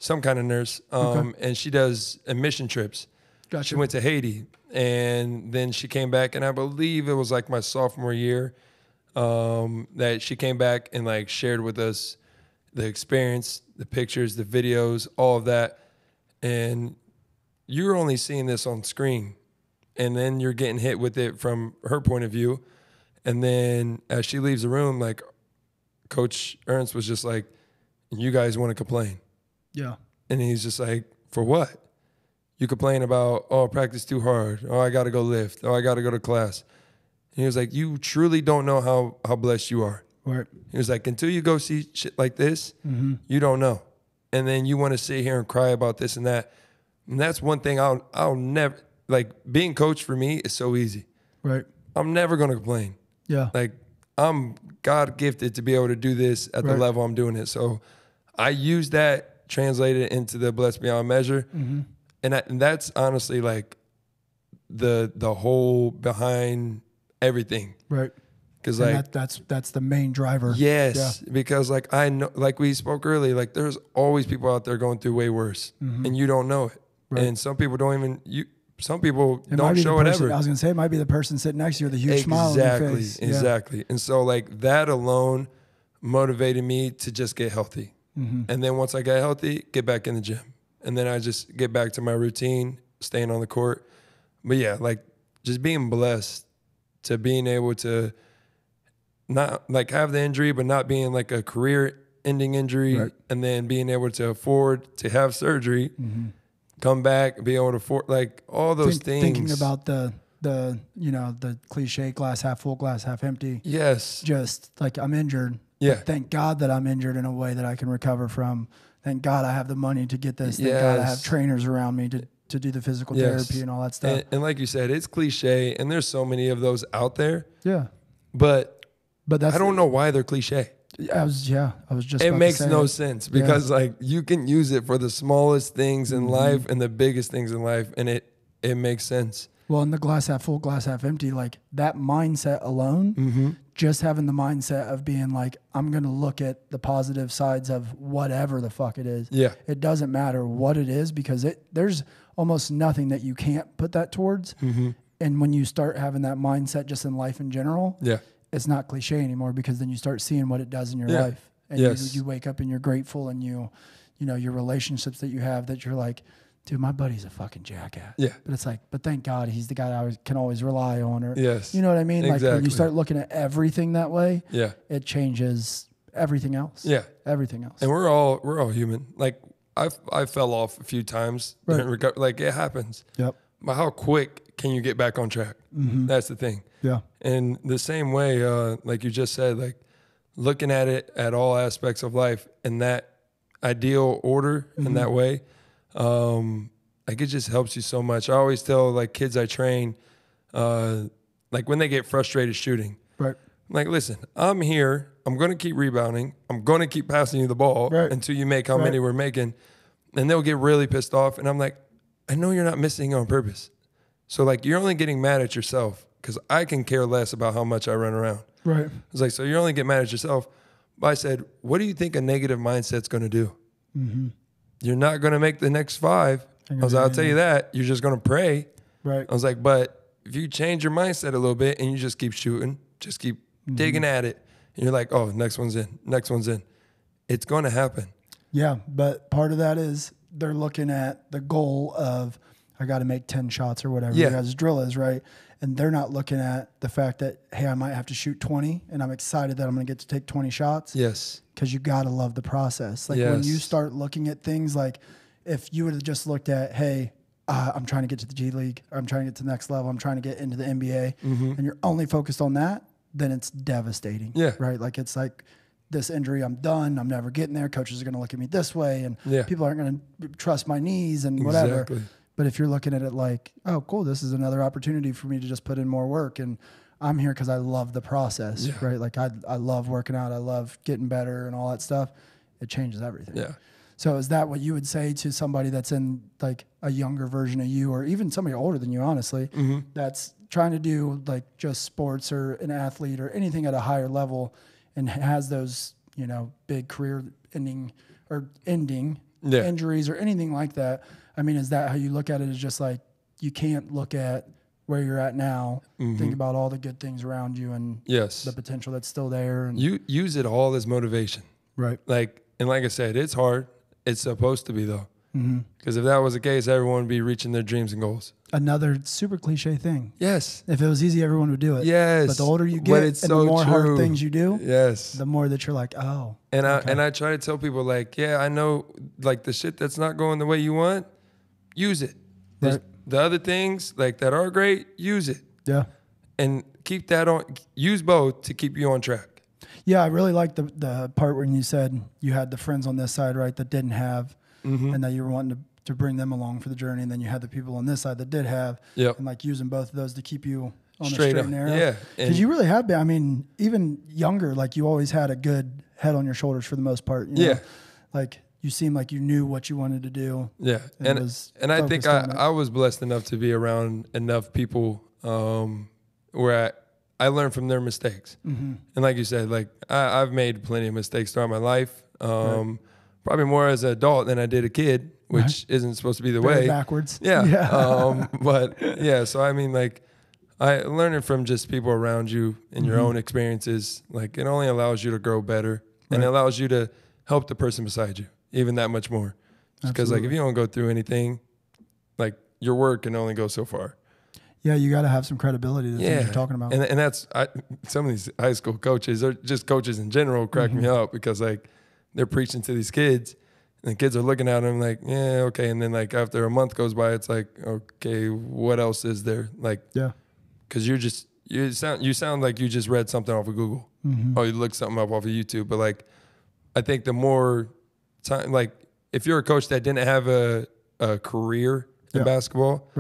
some kind of nurse, and she does mission trips. Gotcha. She went to Haiti, and then she came back, and I believe it was like my sophomore year that she came back and like shared with us the experience, the pictures, the videos, all of that. And you're only seeing this on screen, and then you're getting hit with it from her point of view. And then as she leaves the room, like Coach Ernst was just like, you guys want to complain. Yeah. And he's just like, for what? You complain about, oh, practice too hard. Oh, I got to go lift. Oh, I got to go to class. And he was like, you truly don't know how blessed you are. Right. He was like, until you go see shit like this, you don't know. And then you want to sit here and cry about this and that. And that's one thing I'll never, like being coach for me is so easy. Right. I'm never going to complain. Yeah. Like I'm God gifted to be able to do this at the level I'm doing it. So I use that, translate it into the Blessed Beyond Measure. And that's honestly like the whole behind everything. Right. Because and like that's the main driver. Yes, because like I know, like we spoke earlier, like there's always people out there going through way worse, and you don't know it. Right. And some people don't even some people It might don't be show the it person, ever. I was gonna say it might be the person sitting next to you with a huge smile on your face. Exactly. And so like that alone motivated me to just get healthy. And then once I got healthy, get back in the gym. And then I just get back to my routine, staying on the court. But yeah, like just being blessed to being able to not like have the injury, but not being like a career ending injury, and then being able to afford to have surgery, come back, be able to afford like all those things. Thinking about the cliche glass half full, glass half empty. Yes. Just like I'm injured. Yeah. But thank God that I'm injured in a way that I can recover from. Thank God I have the money to get this. Thank God I have trainers around me to do the physical therapy and all that stuff. And like you said, it's cliche, and there's so many of those out there. Yeah. But that's I don't know why they're cliche. I was just it about makes to say no it. sense because like you can use it for the smallest things in life and the biggest things in life, and it makes sense. Well, in the glass half full, glass half empty, like that mindset alone, just having the mindset of being like, I'm going to look at the positive sides of whatever the fuck it is. Yeah. It doesn't matter what it is because there's almost nothing that you can't put that towards. And when you start having that mindset just in life in general, it's not cliche anymore because then you start seeing what it does in your life. And you wake up and you're grateful and you know, your relationships that you have that you're like, dude, my buddy's a fucking jackass. Yeah. But it's like, but thank God he's the guy I can always rely on. Or, you know what I mean? Exactly. Like when you start looking at everything that way, it changes everything else. Yeah. Everything else. And we're all human. Like I fell off a few times. Like it happens. Yep. But how quick can you get back on track? That's the thing. Yeah. And the same way, like you just said, like looking at it at all aspects of life in that ideal order in that way, like it just helps you so much. I always tell like kids I train, like when they get frustrated shooting, I'm like, listen, I'm here. I'm going to keep rebounding. I'm going to keep passing you the ball until you make how many we're making. And they'll get really pissed off. And I'm like, I know you're not missing on purpose. So like, you're only getting mad at yourself because I can care less about how much I run around. Right. It's like, so you're only getting mad at yourself. But I said, what do you think a negative mindset's going to do? You're not going to make the next 5. I was like, I'll tell you that. You're just going to pray. Right. I was like, but if you change your mindset a little bit and you just keep shooting, just keep digging at it, and you're like, oh, next one's in, it's going to happen. Yeah, but part of that is they're looking at the goal of I got to make 10 shots or whatever your guys' drill is, right? And they're not looking at the fact that, hey, I might have to shoot 20 and I'm excited that I'm going to get to take 20 shots. Yes. Because you got to love the process. Like when you start looking at things, like if you would have just looked at, hey, I'm trying to get to the G League, I'm trying to get to the next level, I'm trying to get into the NBA, and you're only focused on that, then it's devastating. Yeah. Right? Like it's like, this injury, I'm done. I'm never getting there. Coaches are going to look at me this way, and people aren't going to trust my knees and whatever. Exactly. But if you're looking at it like, oh, cool, this is another opportunity for me to just put in more work, and I'm here because I love the process, right? Like I love working out. I love getting better and all that stuff. It changes everything. Yeah. So is that what you would say to somebody that's in like a younger version of you, or even somebody older than you, honestly, that's trying to do like just sports or an athlete or anything at a higher level, and has those, you know, big career ending injuries or anything like that? I mean, is that how you look at it? Is just like, you can't look at where you're at now, think about all the good things around you and the potential that's still there. And you use it all as motivation. Right. Like I said, it's hard. It's supposed to be though. Because if that was the case, everyone would be reaching their dreams and goals. Another super cliche thing. Yes. If it was easy, everyone would do it. Yes. But the older you get and the more hard things you do, the more that you're like, oh. And I try to tell people, like, yeah, I know, like, the shit that's not going the way you want, use it. Right. The other things, like, that are great, use it. Yeah. And keep that on. Use both to keep you on track. Yeah, I really like the part when you said you had the friends on this side, right, that didn't have, and that you were wanting to bring them along for the journey, and then you had the people on this side that did have, and like using both of those to keep you on the straight and narrow. Yeah. Because you really have been, I mean, even younger, like you always had a good head on your shoulders for the most part. You know? Like you seemed like you knew what you wanted to do. Yeah. And I think I was blessed enough to be around enough people where I learned from their mistakes. And like you said, like I've made plenty of mistakes throughout my life. Probably more as an adult than I did a kid, which isn't supposed to be the way. Backwards. Yeah. But yeah, so I mean, like, I learning from just people around you and your own experiences, like, it only allows you to grow better and it allows you to help the person beside you even that much more. Because like if you don't go through anything, like your work can only go so far. Yeah, you got to have some credibility to the things you're talking about. And that's some of these high school coaches, or just coaches in general, crack me up because like they're preaching to these kids and the kids are looking at them like, yeah, okay. And then like after a month goes by, it's like, okay, what else is there? Like, because you sound like you just read something off of Google or you looked something up off of YouTube. But like, I think the more time, like if you're a coach that didn't have a career in basketball,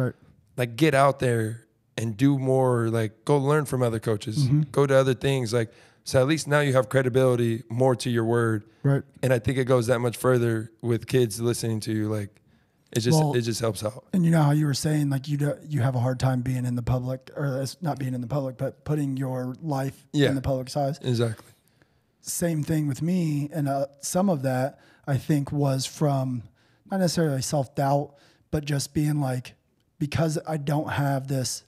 like get out there and do more, like go learn from other coaches, go to other things. Like, so at least now you have credibility more to your word. Right. And I think it goes that much further with kids listening to you. Like it just helps out. And you know how you were saying, like you have a hard time being in the public, or not being in the public, but putting your life in the public's eyes. Exactly. Same thing with me. And some of that I think was from not necessarily self-doubt, but just being like, because I don't have this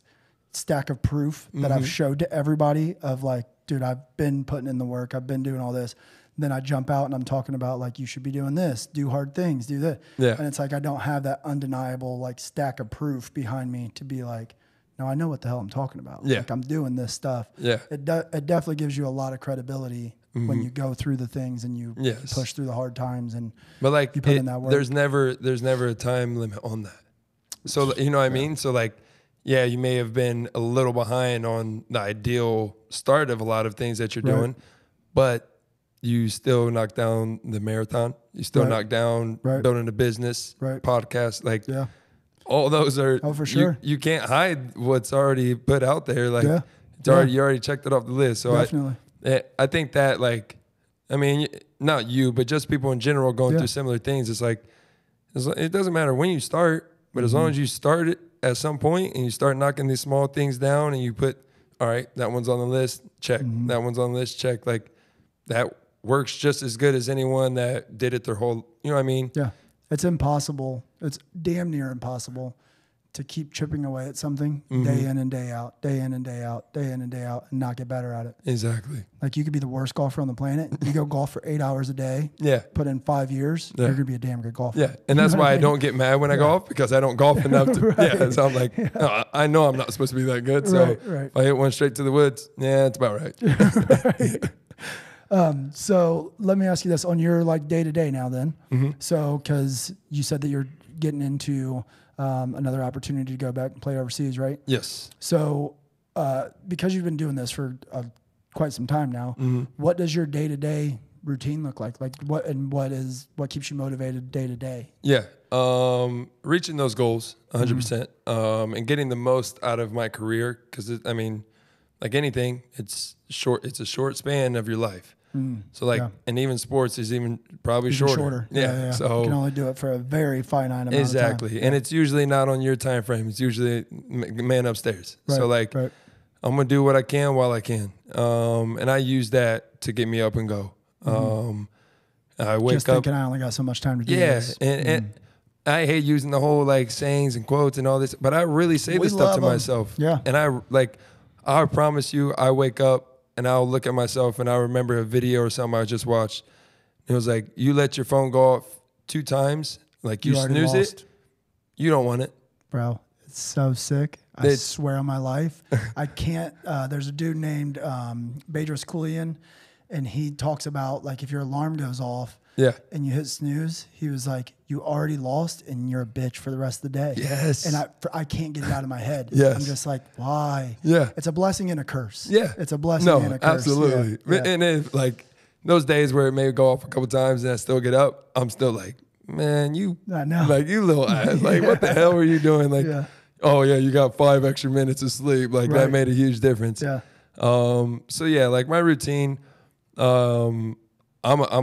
stack of proof that I've showed to everybody of like, dude, I've been putting in the work, I've been doing all this. And then I jump out and I'm talking about like, you should be doing this, do hard things, do this. Yeah. And it's like, I don't have that undeniable like stack of proof behind me to be like, no, I know what the hell I'm talking about. Yeah. Like I'm doing this stuff. Yeah. It definitely gives you a lot of credibility when you go through the things and you push through the hard times and but like you put in that work. There's never a time limit on that. So, you know what I mean? So like, yeah, you may have been a little behind on the ideal start of a lot of things that you're doing, but you still knock down the marathon. You still knock down building a business, podcast. Like, all those are, for sure. You can't hide what's already put out there. Like, it's already, you already checked it off the list. So definitely. I think that, like, I mean, not you, but just people in general going through similar things. It's like, it doesn't matter when you start, but as long as you start it at some point and you start knocking these small things down and you put, all right, that one's on the list, check. That one's on the list, check. Like, that works just as good as anyone that did it their whole, you know what I mean? Yeah. It's impossible. It's damn near impossible to keep chipping away at something Mm-hmm. day in and day out, day in and day out, day in and day out, and not get better at it. Exactly. Like you could be the worst golfer on the planet. You go golf for 8 hours a day. Yeah. Put in 5 years, Yeah. you're gonna be a damn good golfer. Yeah, and that's why I don't get mad when I golf, because I don't golf enough to. Right. Yeah, so I'm like, no, I know I'm not supposed to be that good. So Right. if I hit one straight to the woods, yeah, it's about right. Right. So let me ask you this on your like day to day now then. Mm-hmm. So, cause you said that you're getting into another opportunity to go back and play overseas, right? Yes. So, because you've been doing this for quite some time now, Mm-hmm. what does your day to day routine look like? Like what keeps you motivated day to day? Yeah. Reaching those goals 100%, and getting the most out of my career. Cause I mean, like anything, it's a short span of your life. So like, and even sports is even probably shorter. Yeah. So you can only do it for a very finite amount of time. And it's usually not on your time frame. It's usually man upstairs. So like, I'm gonna do what I can while I can, and I use that to get me up and go. I wake Just thinking I only got so much time to do this. And I hate using the whole like sayings and quotes and all this, but I really say this stuff to myself. Yeah. And I promise you, I wake up and I'll look at myself and I'll remember a video or something I just watched. It was like, you let your phone go off 2 times, like you snooze it, you don't want it. Bro, it's so sick. I swear on my life. I can't, there's a dude named Bedros Keuilian, and he talks about like if your alarm goes off and you hit snooze, he was like, you already lost and you're a bitch for the rest of the day. Yes. And I can't get it out of my head. Yes. I'm just like, why? Yeah. It's a blessing and a curse. Yeah. It's a blessing and a curse. Absolutely. Yeah. And then like those days where it may go off a couple times and I still get up, I'm still like, man, I know. like you little ass, like what the hell were you doing? Like, oh yeah, you got 5 extra minutes of sleep. Like that made a huge difference. Yeah. So yeah, like my routine, I'm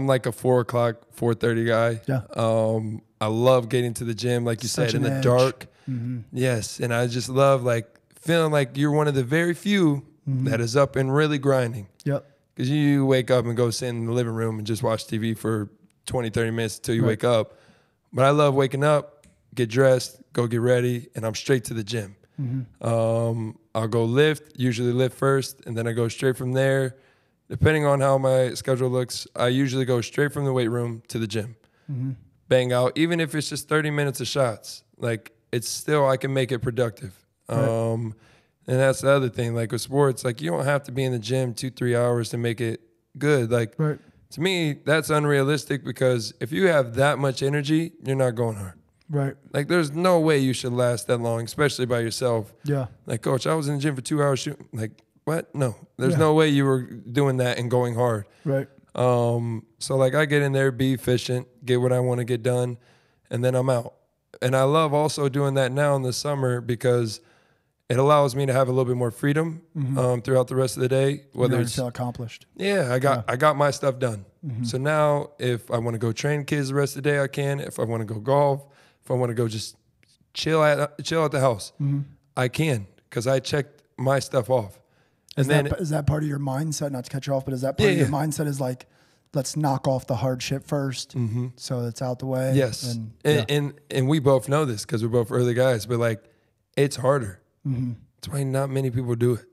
like a 4 o'clock, 4:30 guy. Yeah. I love getting to the gym, like you said, in the dark. Mm-hmm. Yes, and I just love like feeling like you're one of the very few that is up and really grinding. Yep. Because you wake up and go sit in the living room and just watch TV for 20, 30 minutes until you wake up. But I love waking up, get dressed, go get ready, and I'm straight to the gym. I'll go lift, usually lift first, and then I go straight from there. Depending on how my schedule looks, I usually go straight from the weight room to the gym. Bang out, even if it's just 30 minutes of shots. Like, it's still, I can make it productive. And that's the other thing. Like, with sports, like, you don't have to be in the gym 2-3 hours to make it good. Like, to me, that's unrealistic because if you have that much energy, you're not going hard. Right. Like, there's no way you should last that long, especially by yourself. Yeah. Like, coach, I was in the gym for 2 hours shooting. Like, what? No. There's no way you were doing that and going hard. Right. So, like, I get in there, be efficient, get what I want to get done, and then I'm out. And I love also doing that now in the summer because it allows me to have a little bit more freedom throughout the rest of the day. Whether it's feel accomplished. Yeah, I got my stuff done. So now if I want to go train kids the rest of the day, I can. If I want to go golf, if I want to go just chill at the house, I can because I checked my stuff off. Is that part of your mindset? Not to cut you off, but is that part of your mindset is like, let's knock off the hard shit first, so it's out the way? Yes, and we both know this because we're both early guys, but like it's harder. That's why not many people do it.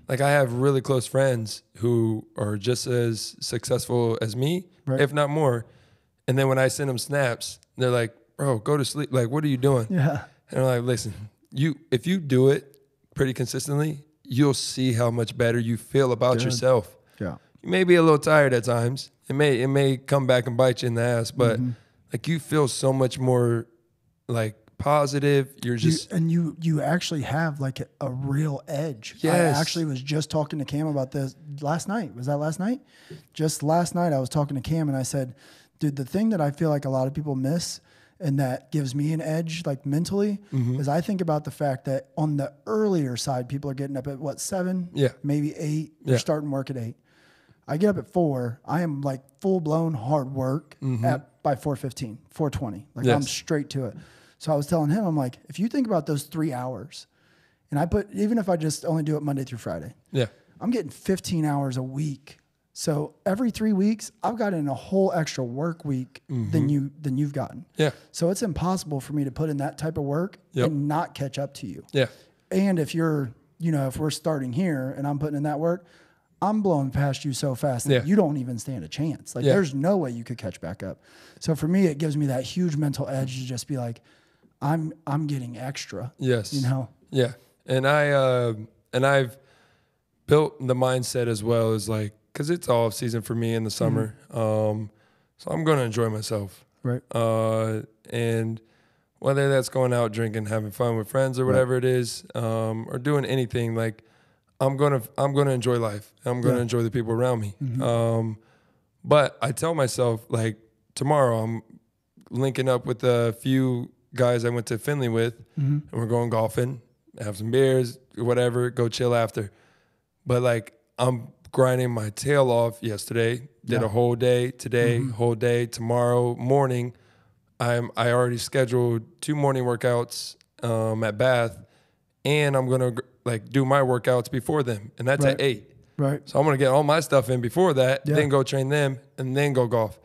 Like I have really close friends who are just as successful as me, if not more. And then when I send them snaps, they're like, "Bro, go to sleep. Like, what are you doing?" Yeah, and I'm like, "Listen, if you do it pretty consistently, you'll see how much better you feel about yourself. Yeah, you may be a little tired at times. It may come back and bite you in the ass, but like you feel so much more like positive. You're just you actually have like a real edge. Yes. I actually was just talking to Cam about this last night. Was that last night? Just last night I was talking to Cam and I said, dude, the thing that I feel like a lot of people miss and that gives me an edge, like mentally, is I think about the fact that on the earlier side, people are getting up at what, 7? Yeah. Maybe 8. They're starting work at 8. I get up at 4. I am like full blown hard work by 4:15, 4:20. Like I'm straight to it. So I was telling him, I'm like, if you think about those 3 hours, and even if I just only do it Monday through Friday, I'm getting 15 hours a week So every 3 weeks, I've gotten a whole extra work week than you've gotten. Yeah. So it's impossible for me to put in that type of work and not catch up to you. Yeah. And if you're, if we're starting here and I'm putting in that work, I'm blowing past you so fast that you don't even stand a chance. Like there's no way you could catch back up. So for me, it gives me that huge mental edge to just be like, I'm getting extra. Yes. Yeah. And I've built the mindset as well as like, cause it's off season for me in the summer. So I'm going to enjoy myself. Right. And whether that's going out drinking, having fun with friends or whatever it is, or doing anything, like I'm going to enjoy life. I'm going to enjoy the people around me. But I tell myself like tomorrow I'm linking up with a few guys I went to Finley with and we're going golfing, have some beers, whatever, go chill after. But like I'm grinding my tail off yesterday, did a whole day today, whole day tomorrow morning. I already scheduled 2 morning workouts at Bath, and I'm gonna like do my workouts before them, and that's at 8. Right. So I'm gonna get all my stuff in before that, then go train them, and then go golf.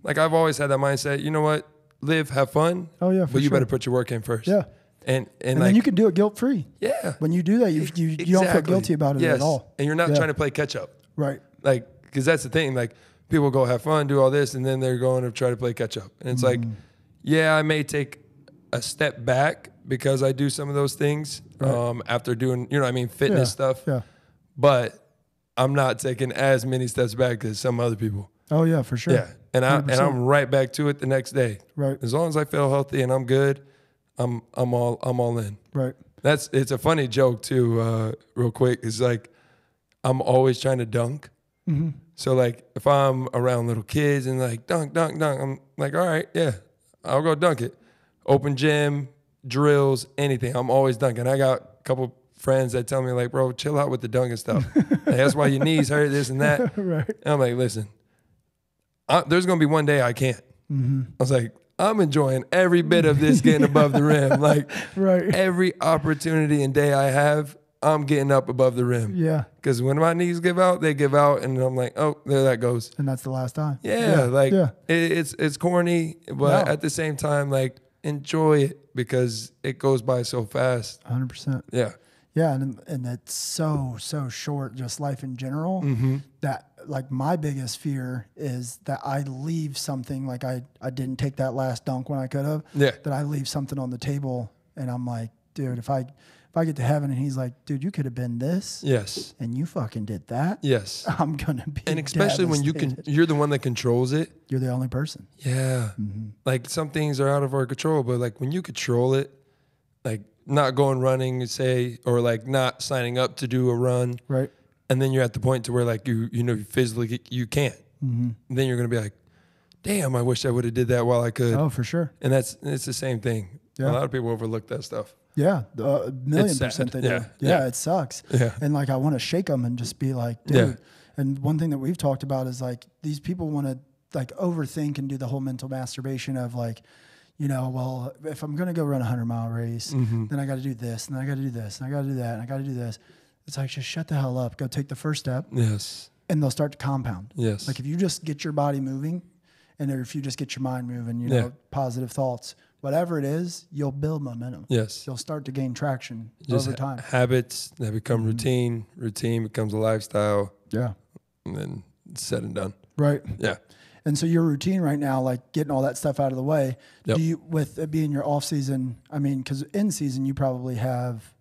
Like I've always had that mindset. You know what? Live, have fun. Oh yeah, but you better put your work in first. Yeah. And like, then you can do it guilt free. Yeah. When you do that, you don't feel guilty about it at all. And you're not trying to play catch up. Right. Like, because that's the thing. Like, people go have fun, do all this, and then they're going to try to play catch up. And it's like, yeah, I may take a step back because I do some of those things after doing, fitness stuff. Yeah. But I'm not taking as many steps back as some other people. Oh yeah, for sure. Yeah. And I'm right back to it the next day. Right. As long as I feel healthy and I'm good, I'm all in. Right. It's a funny joke too, real quick. It's like I'm always trying to dunk. So like if I'm around little kids and like dunk, I'm like, all right, yeah, I'll go dunk it. Open gym, drills, anything. I'm always dunking. I got a couple friends that tell me like, bro, chill out with the dunking stuff. Like, that's why your knees hurt, this and that. Right. And I'm like, listen, there's gonna be one day I can't. I was like, I'm enjoying every bit of this getting above the rim. Like every opportunity and day I have, I'm getting up above the rim. Yeah. Because when my knees give out, they give out, and I'm like, oh, there that goes. And that's the last time. Yeah. It's corny, but at the same time, like enjoy it because it goes by so fast. 100%. Yeah. Yeah, and it's so short, just life in general, that like my biggest fear is that I leave something, like I didn't take that last dunk when I could have, that I leave something on the table and I'm like, dude, if I get to heaven and he's like, dude, you could have been this. Yes. And you fucking did that. Yes. I'm going to be And especially when you're the one that controls it. You're the only person. Yeah. Like some things are out of our control, but like when you control it, like not going running, say, or like not signing up to do a run. Right. And then you're at the point to where like you physically you can't. And then you're going to be like, damn, I wish I would have did that while I could. Oh, for sure. And it's the same thing. Yeah. A lot of people overlook that stuff. Yeah, 1,000,000% they do. Yeah, it sucks. Yeah. And like I want to shake them and just be like, dude. Yeah. And one thing that we've talked about is like these people want to like overthink and do the whole mental masturbation of like, well, if I'm going to go run a 100-mile race, then I got to do this, and then I got to do this, and I got to do that, and I got to do this. It's like, just shut the hell up. Go take the first step. Yes. And they'll start to compound. Yes. Like if you just get your body moving, and if you just get your mind moving, positive thoughts, whatever it is, you'll build momentum. Yes. You'll start to gain traction over time. Habits that become routine. Routine becomes a lifestyle. Yeah. And then it's said and done. Right. Yeah. And so your routine right now, like getting all that stuff out of the way, do you, with it being your off season, I mean, because in season you probably have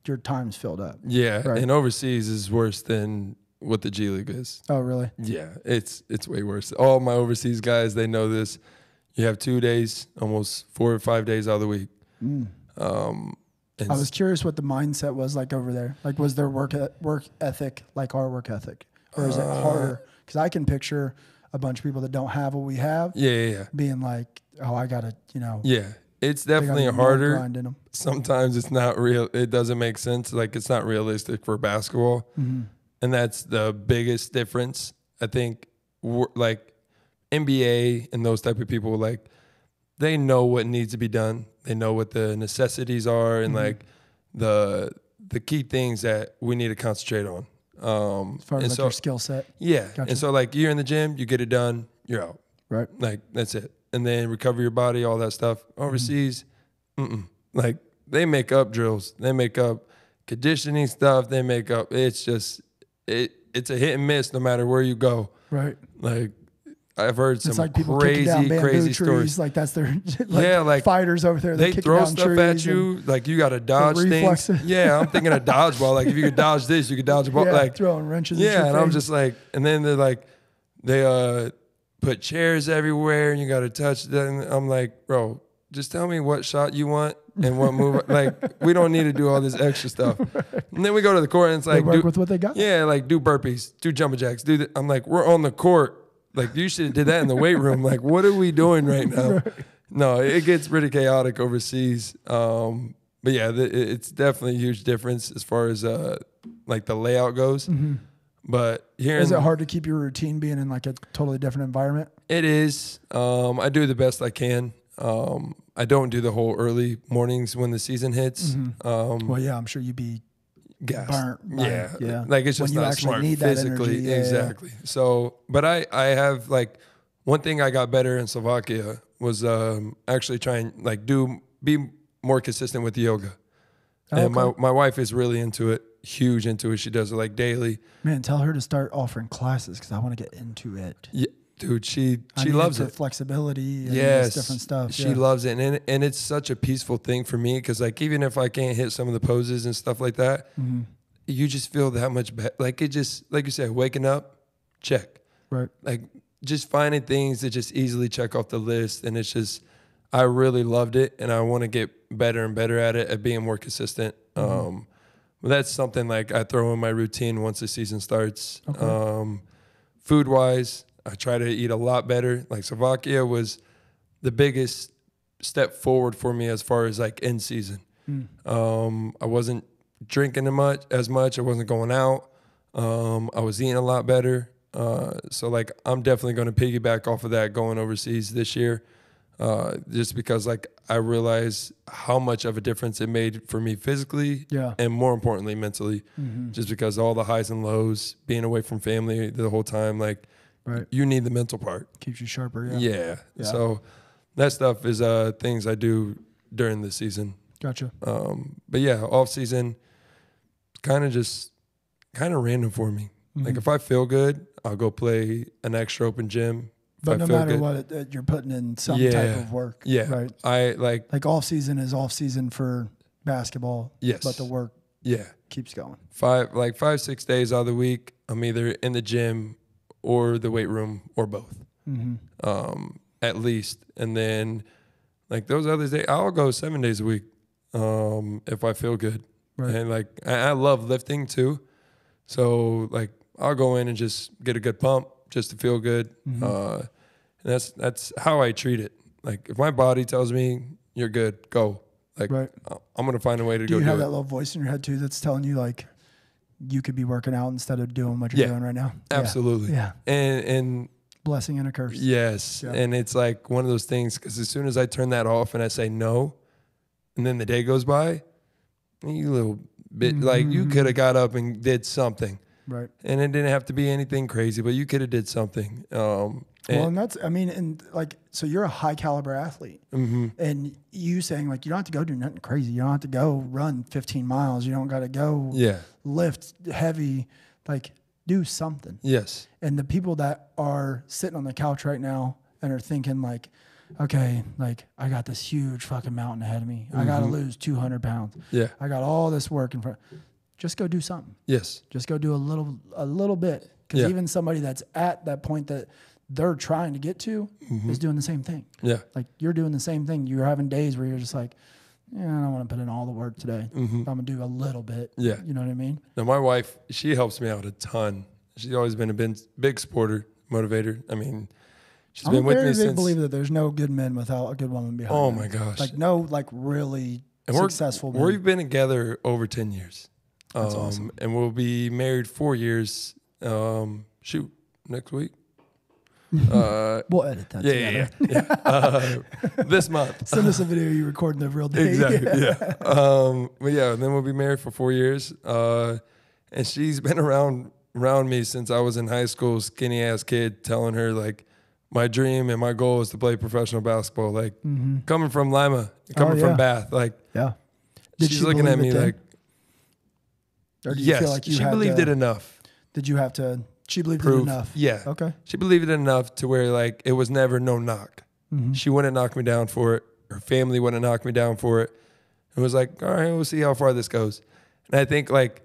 your time's filled up. Yeah. Right? And overseas is worse than what the G League is. Oh, really? Yeah. It's way worse. All my overseas guys, they know this. You have 2 days, almost 4 or 5 days out of the week. I was curious what the mindset was like over there. Like, was their work ethic like our work ethic? Or is it harder? Because I can picture a bunch of people that don't have what we have. Yeah. Being like, oh, I got to, Yeah. It's definitely harder. Sometimes it's not real. It doesn't make sense. Like, it's not realistic for basketball. And that's the biggest difference. I think, like, NBA and those type of people, like, they know what needs to be done. They know what the necessities are and like the key things that we need to concentrate on. As far as like your skill set. Yeah. Gotcha. And so like you're in the gym, you get it done, you're out. Right. Like that's it. And then recover your body, all that stuff. Overseas, like they make up drills. They make up conditioning stuff. They make up, it's just, it's a hit and miss no matter where you go. Right. Like I've heard some like people kicking down bamboo crazy trees. stories. Like that's their like fighters over there. They throw stuff at you. Like you got to dodge things. Yeah, I'm thinking a dodgeball. Like if you could dodge this, you could dodge a ball. Yeah, like throwing wrenches. Yeah, and I'm just like, and then they're like, they put chairs everywhere, and you got to touch them. I'm like, bro, just tell me what shot you want and what move. Like we don't need to do all this extra stuff. And then we go to the court, and it's like, they work with what they got. Yeah, like do burpees, do jumping jacks, do that. I'm like, we're on the court. Like, you should have did that in the weight room. Like, what are we doing right now? Right. No, it gets pretty chaotic overseas. But, yeah, it's definitely a huge difference as far as, like, the layout goes. But here is it hard to keep your routine being in, like, a totally different environment? It is. I do the best I can. I don't do the whole early mornings when the season hits. Well, yeah, I'm sure you'd be burnt. Yeah. Like it's just not smart physically. Yeah, exactly. Yeah. So, but I have like one thing I got better in Slovakia was actually trying like be more consistent with yoga. Okay. And my wife is really into it, huge into it. She does it like daily. Man, tell her to start offering classes because I want to get into it. Yeah. Dude, she loves it. Flexibility and different stuff. She loves it. And it's such a peaceful thing for me because, like, even if I can't hit some of the poses and stuff like that, you just feel that much better. Like, it just, like you said, waking up, check. Right. Like, just finding things that just easily check off the list. And it's just, I really loved it. And I want to get better and better at it, at being more consistent. But that's something, like, I throw in my routine once the season starts. Okay. Food-wise, I try to eat a lot better. Like Slovakia was the biggest step forward for me as far as like in season. I wasn't drinking as much. I wasn't going out. I was eating a lot better. So like I'm definitely going to piggyback off of that going overseas this year. Just because like I realized how much of a difference it made for me physically and more importantly mentally. Just because all the highs and lows, being away from family the whole time, like you need the mental part. Keeps you sharper. Yeah. So that stuff is things I do during the season. Gotcha. But yeah, off season, kind of random for me. Like if I feel good, I'll go play an extra open gym. But no matter what, you're putting in some type of work. Yeah. Right. I like off season is off season for basketball. Yes. But the work keeps going. 5-6 days out of the week, I'm either in the gym or the weight room or both. At least. And then like those other days, I'll go 7 days a week if I feel good. Right. And like I love lifting too. So like I'll go in and just get a good pump just to feel good. And that's how I treat it. Like if my body tells me you're good, go. Like I'm going to find a way to go do it. Do you have that little voice in your head too that's telling you like you could be working out instead of doing what you're doing right now? Absolutely. Yeah. And blessing and a curse. Yes. Yeah. And it's like one of those things because as soon as I turn that off and I say no, and then the day goes by, you little bit like you could have got up and did something. Right. And it didn't have to be anything crazy, but you could have did something. And that's, I mean, and like, so you're a high caliber athlete and you saying like, you don't have to go do nothing crazy. You don't have to go run 15 miles. You don't got to go lift heavy, like do something. Yes. And the people that are sitting on the couch right now and are thinking like, okay, like I got this huge fucking mountain ahead of me. I got to lose 200 pounds. Yeah. I got all this work in front. Just go do something. Yes. Just go do a little bit. Because even somebody that's at that point that they're trying to get to is doing the same thing. Yeah. Like you're doing the same thing. You're having days where you're just like, I don't want to put in all the work today. I'm going to do a little bit. Yeah. You know what I mean? Now, my wife, she helps me out a ton. She's always been a big supporter, motivator. I mean, she's been with me since. I'm a big believer that there's no good men without a good woman behind them. Oh, my gosh. Like no, like really successful men. We've been together over 10 years. That's awesome. And we'll be married 4 years. Next week. We'll edit that together. Yeah. This month. Send us a video you recording the real day. Exactly. Yeah. But yeah, and then we'll be married for 4 years. And she's been around me since I was in high school, skinny ass kid, telling her like my dream and my goal is to play professional basketball. Like coming from Lima, coming from Bath, like she's looking at me like, or do you feel like she believed it enough. Did you have to? She believed it enough. Yeah. Okay. She believed it enough to where like it was never no knock. She wouldn't knock me down for it. Her family wouldn't knock me down for it. It was like, all right, we'll see how far this goes. And I think like,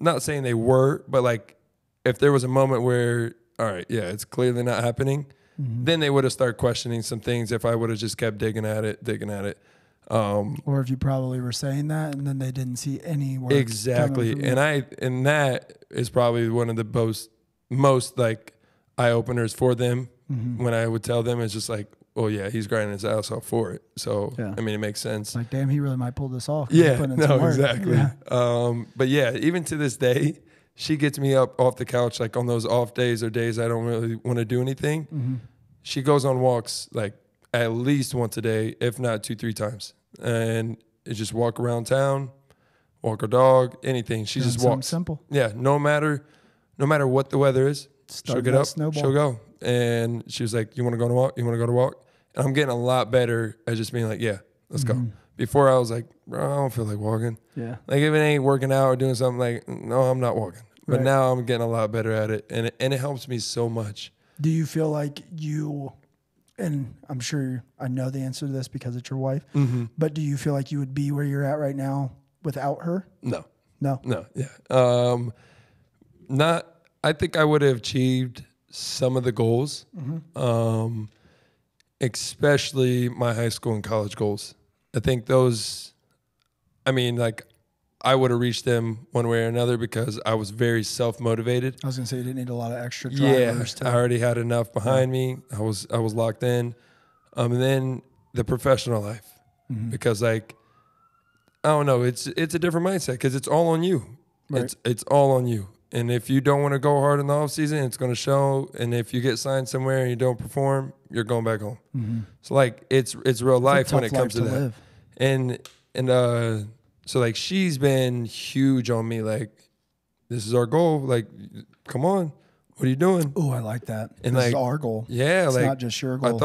not saying they were, but like if there was a moment where, all right, yeah, it's clearly not happening, then they would have started questioning some things if I would have just kept digging at it. Or if you probably were saying that and then they didn't see any work. Exactly. And that is probably one of the most like eye openers for them when I would tell them. It's just like, oh yeah, he's grinding his ass off for it. So I mean, it makes sense. Like, damn, he really might pull this off. Yeah, no, exactly. Yeah. But yeah, even to this day, she gets me up off the couch like on those off days or days I don't really want to do anything. She goes on walks like at least once a day, if not 2-3 times, and it's just walk around town, walk her dog, anything. She just walks. Simple. Yeah, no matter what the weather is, she'll get up, she'll go. And she was like, "You want to go on a walk? You want to go to walk?" And I'm getting a lot better at just being like, "Yeah, let's go." Before I was like, "Bro, I don't feel like walking." Yeah. Like if it ain't working out or doing something, like, no, I'm not walking. But now I'm getting a lot better at it, and it helps me so much. Do you feel like you, and I'm sure I know the answer to this because it's your wife, but do you feel like you would be where you're at right now without her? No. Yeah. Not. I think I would have achieved some of the goals, especially my high school and college goals. I think those, I mean, like, I would have reached them one way or another because I was very self-motivated. I was going to say you didn't need a lot of extra drivers. Yeah, I already had enough behind me. I was locked in. And then the professional life, because like, I don't know, it's a different mindset because it's all on you. Right. It's all on you. And if you don't want to go hard in the off season, it's going to show. And if you get signed somewhere and you don't perform, you're going back home. So like it's real life when it comes to that. Live. And so like she's been huge on me. Like, this is our goal. Like, come on, what are you doing? Oh, I like that. And this like is our goal. Yeah, it's like not just your goal. I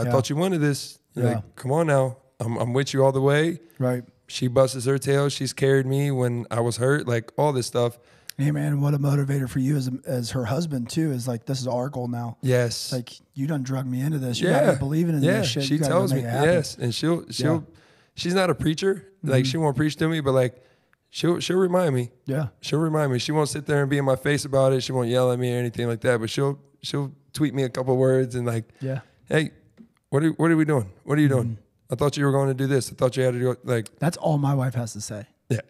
thought you wanted this. Like, come on now, I'm with you all the way. Right. She busts her tail. She's carried me when I was hurt. Like all this stuff. Hey man, what a motivator for you as her husband too is like, this is our goal now. Yes. Like, you done drug me into this. You got me believing in this shit. She tells me yes, and she's not a preacher. Like she won't preach to me, but like she'll remind me. Yeah. She'll remind me. She won't sit there and be in my face about it. She won't yell at me or anything like that. But she'll tweet me a couple words and like, hey, what are we doing? What are you doing? I thought you were going to do this. I thought you had to do like. That's all my wife has to say. Yeah.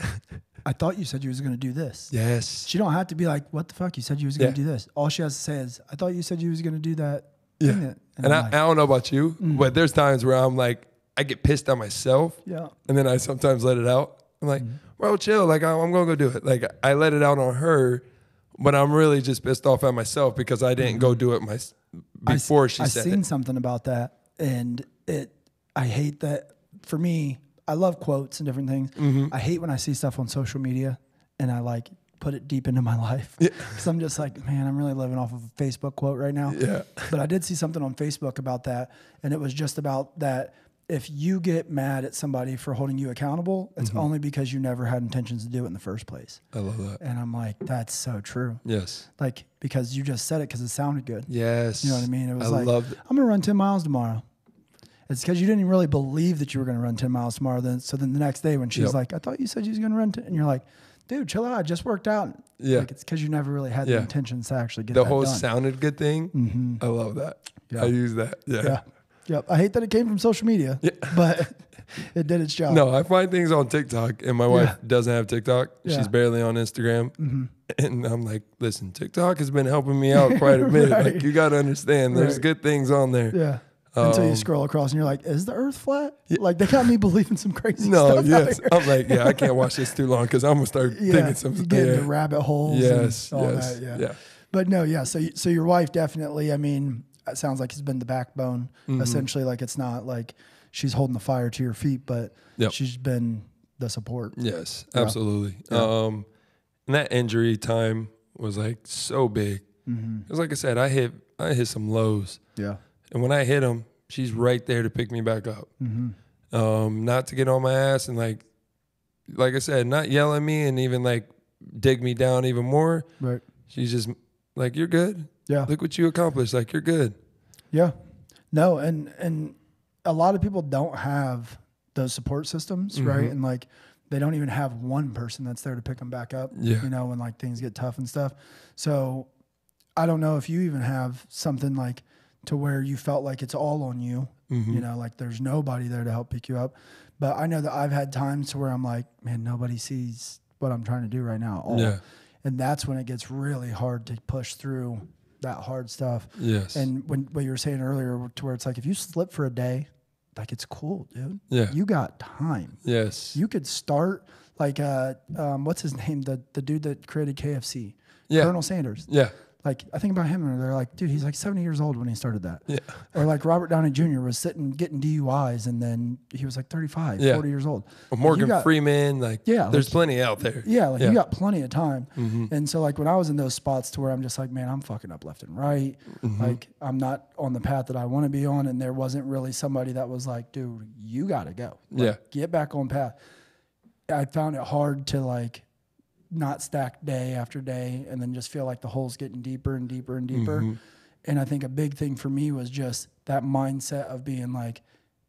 I thought you said you was going to do this. Yes. She don't have to be like, what the fuck? You said you was going to do this. All she has to say is, I thought you said you was going to do that. Yeah. And I don't know about you, but there's times where I'm like, I get pissed at myself. Yeah. And then I sometimes let it out. I'm like, bro, chill. Like, I'm going to go do it. Like, I let it out on her, but I'm really just pissed off at myself because I didn't go do it before she said it. I seen something about that, and I hate that. For me, I love quotes and different things. I hate when I see stuff on social media and I like put it deep into my life. Because I'm just like, man, I'm really living off of a Facebook quote right now. Yeah. But I did see something on Facebook about that, and it was just about that if you get mad at somebody for holding you accountable, it's only because you never had intentions to do it in the first place. I love that. And I'm like, that's so true. Yes. Like, because you just said it because it sounded good. Yes. You know what I mean? It was I'm going to run 10 miles tomorrow. It's because you didn't really believe that you were going to run 10 miles tomorrow. So then the next day when she's like, I thought you said you was going to run 10. And you're like, dude, chill out. I just worked out. Yeah. Like, it's because you never really had the intentions to actually get that done. The whole sounded good thing. I love that. Yeah. I use that. Yeah. Yep. I hate that it came from social media, but it did its job. No, I find things on TikTok, and my wife doesn't have TikTok. She's barely on Instagram. And I'm like, listen, TikTok has been helping me out quite a bit. Like, you got to understand, there's good things on there. Yeah. Until you scroll across and you're like, is the earth flat? Like, they got me believing some crazy stuff. Yes. I'm like, I can't watch this too long because I'm going to start thinking some stuff. Get into rabbit holes and all that. Yeah. But no, so your wife definitely, I mean, it sounds like it's been the backbone, essentially. Like, it's not like she's holding the fire to your feet, but she's been the support. Yes, absolutely. And that injury time was like so big. Because like I said, I hit some lows. Yeah. And when I hit them, she's right there to pick me back up. Not to get on my ass and like I said, not yell at me and even like dig me down even more. Right. She's just like, you're good. Yeah. Look what you accomplished. Like, you're good. Yeah. No, and a lot of people don't have those support systems, right? And like they don't even have one person that's there to pick them back up, Yeah. you know, when like things get tough and stuff. So I don't know if you even have something like to where you felt like it's all on you, you know, like there's nobody there to help pick you up. But I know that I've had times to where I'm like, man, nobody sees what I'm trying to do right now. Yeah. And that's when it gets really hard to push through that hard stuff. Yes. And what you were saying earlier, to where it's like, if you slip for a day, like it's cool, dude. Yeah. You got time. Yes. You could start like, what's his name? The dude that created KFC. Yeah. Colonel Sanders. Yeah. Like, I think about him and they're like, dude, he's like 70 years old when he started that. Yeah. Or like Robert Downey Jr. was sitting getting DUIs and then he was like 35, 40 years old. Or Morgan Freeman, like, there's plenty out there. Yeah, like you got plenty of time. And so like when I was in those spots to where I'm just like, man, I'm fucking up left and right. Like I'm not on the path that I want to be on. And there wasn't really somebody that was like, dude, you got to go. Like, get back on path. I found it hard to like not stack day after day and then just feel like the hole's getting deeper and deeper and deeper. And I think a big thing for me was just that mindset of being like,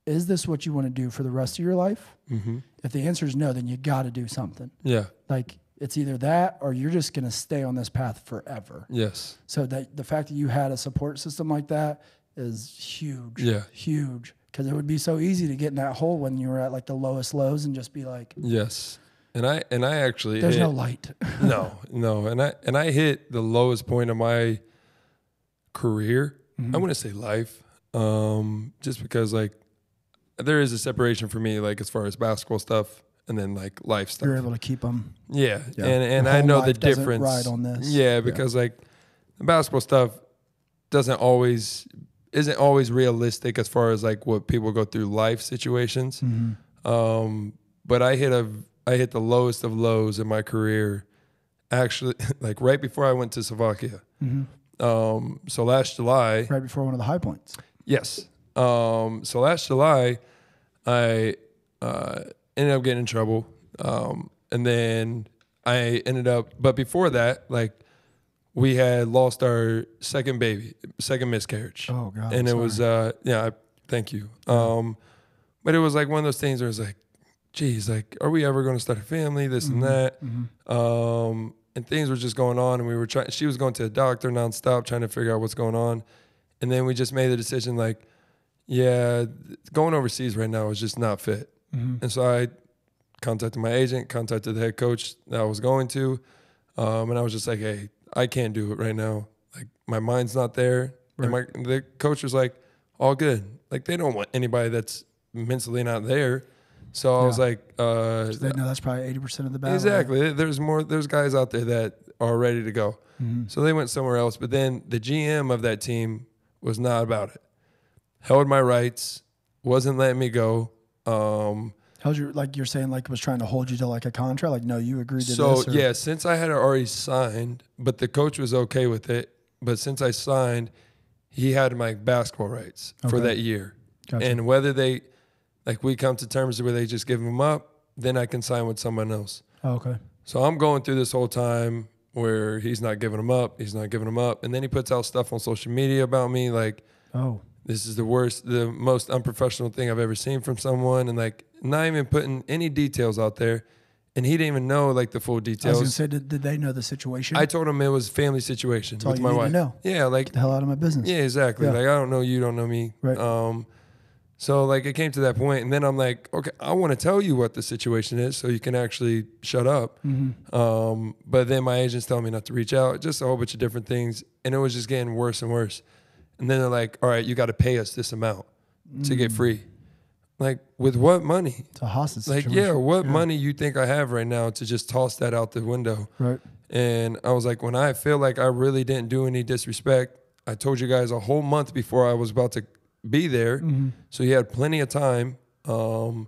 is this what you want to do for the rest of your life? If the answer is no, then you got to do something. Yeah. Like it's either that or you're just going to stay on this path forever. Yes. So that the fact that you had a support system like that is huge. Yeah. Huge. Because it would be so easy to get in that hole when you were at like the lowest lows and just be like, yes. And I actually there's no light. no. And I hit the lowest point of my career. I wouldn't say life. Just because like there is a separation for me, like as far as basketball stuff and then like life stuff. You're able to keep them. Yeah. And I know the difference. Ride on this. Yeah, because like the basketball stuff isn't always realistic as far as like what people go through life situations. But I hit the lowest of lows in my career, actually, like right before I went to Slovakia. So last July, right before one of the high points. Yes. So last July, I ended up getting in trouble, and then I ended up. But before that, like we had lost our second miscarriage. Oh God! And it was thank you. But it was like one of those things where it's like, geez, like, are we ever going to start a family? This and that. And things were just going on, and we were trying. She was going to the doctor nonstop, trying to figure out what's going on. And then we just made the decision, like, yeah, going overseas right now is just not fit. And so I contacted my agent, contacted the head coach that I was going to, and I was just like, hey, I can't do it right now. Like, my mind's not there. Right. And the coach was like, all good. Like, they don't want anybody that's mentally not there. So I was like, they know that's probably 80% of the battle. Exactly. Right? There's guys out there that are ready to go. So they went somewhere else. But then the GM of that team was not about it. Held my rights, wasn't letting me go. How's your, like you're saying, like was trying to hold you to like a contract? Like, no, you agreed to this? So yeah, since I had already signed, but the coach was okay with it. But since I signed, he had my basketball rights for that year. Gotcha. And whether we come to terms where they just give them up, then I can sign with someone else. Oh, okay. So I'm going through this whole time where he's not giving them up. And then he puts out stuff on social media about me. Like, this is the most unprofessional thing I've ever seen from someone. And like, not even putting any details out there. And he didn't even know like the full details. I was going to say, did they know the situation? I told him it was family situation with my wife. Know. Yeah. Like, get the hell out of my business. Yeah, exactly. Yeah. Like, I don't know you, don't know me. Right. So like it came to that point, and then I'm like, okay, I want to tell you what the situation is so you can actually shut up. But then my agent's telling me not to reach out, just a whole bunch of different things. And it was just getting worse and worse. And then they're like, all right, you got to pay us this amount to get free. Like, with what money? It's a hostage like, situation. Yeah, what money you think I have right now to just toss that out the window? Right. And I was like, when I feel like I really didn't do any disrespect, I told you guys a whole month before I was about to be there. So he had plenty of time. And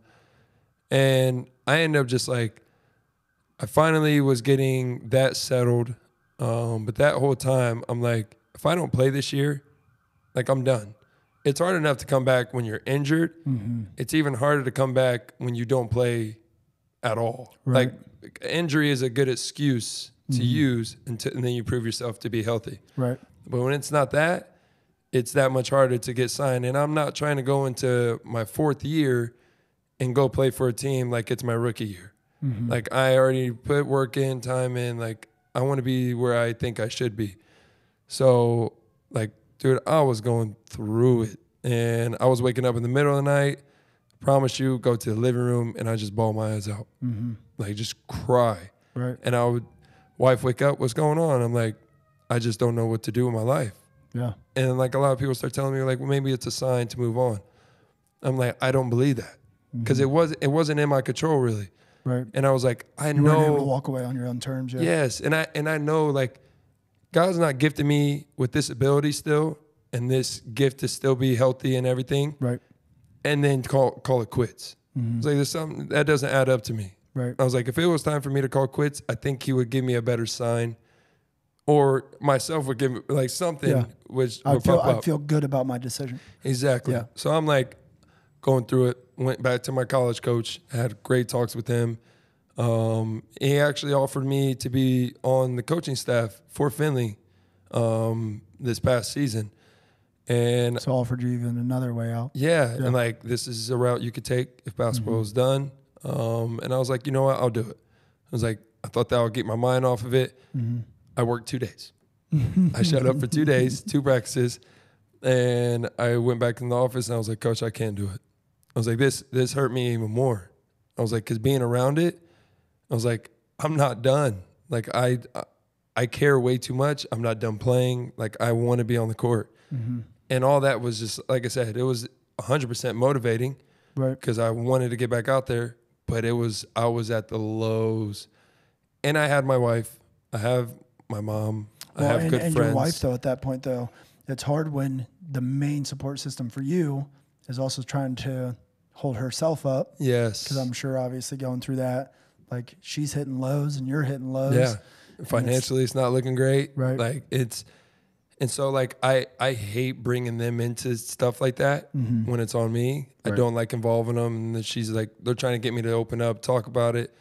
I ended up just like, I finally was getting that settled. But that whole time, I'm like, if I don't play this year, like I'm done. It's hard enough to come back when you're injured. Mm-hmm. It's even harder to come back when you don't play at all. Right. Like injury is a good excuse to use and then you prove yourself to be healthy. Right. But when it's not that, it's that much harder to get signed. And I'm not trying to go into my 4th year and go play for a team like it's my rookie year. Mm-hmm. Like I already put work in, time in. Like I want to be where I think I should be. So like, dude, I was going through it. And I was waking up in the middle of the night, promise you, go to the living room, and I just bawl my eyes out. Mm-hmm. Like just cry. Right. And I would, wife wake up, what's going on? I'm like, I just don't know what to do with my life. Yeah. And like a lot of people start telling me like, well, maybe it's a sign to move on. I'm like, I don't believe that. Because it wasn't in my control really. Right. And I was like, I You know. weren't able to walk away on your own terms. Yeah. Yes. And I know like God's not gifted me with this ability still and this gift to still be healthy and everything. Right. And then call it quits. Mm-hmm. It's like there's something that doesn't add up to me. Right. I was like, if it was time for me to call quits, I think he would give me a better sign. Or myself would give me like something which would pop up. I'd feel good about my decision. Exactly. Yeah. So I'm like going through it, went back to my college coach, had great talks with him. He actually offered me to be on the coaching staff for Finley this past season. And So offered you even another way out. yeah, and like this is a route you could take if basketball is done. And I was like, you know what, I'll do it. I was like, I thought that would get my mind off of it. I worked 2 days. I showed up for 2 days, 2 practices, and I went back in the office and I was like, Coach, I can't do it. I was like, this hurt me even more. I was like, because being around it, I was like, I'm not done. Like I care way too much. I'm not done playing. Like I want to be on the court. And all that was just, like I said, it was 100% motivating. Right. Because I wanted to get back out there, but I was at the lows. And I had my wife. I have my mom. I have good friends. And your wife, though, at that point, though, it's hard when the main support system for you is also trying to hold herself up. Yes. Because I'm sure, obviously, going through that, like she's hitting lows and you're hitting lows. Yeah. Financially, it's not looking great. Right. Like and so like I hate bringing them into stuff like that when it's on me. Right. I don't like involving them. And then she's like, they're trying to get me to open up, talk about it.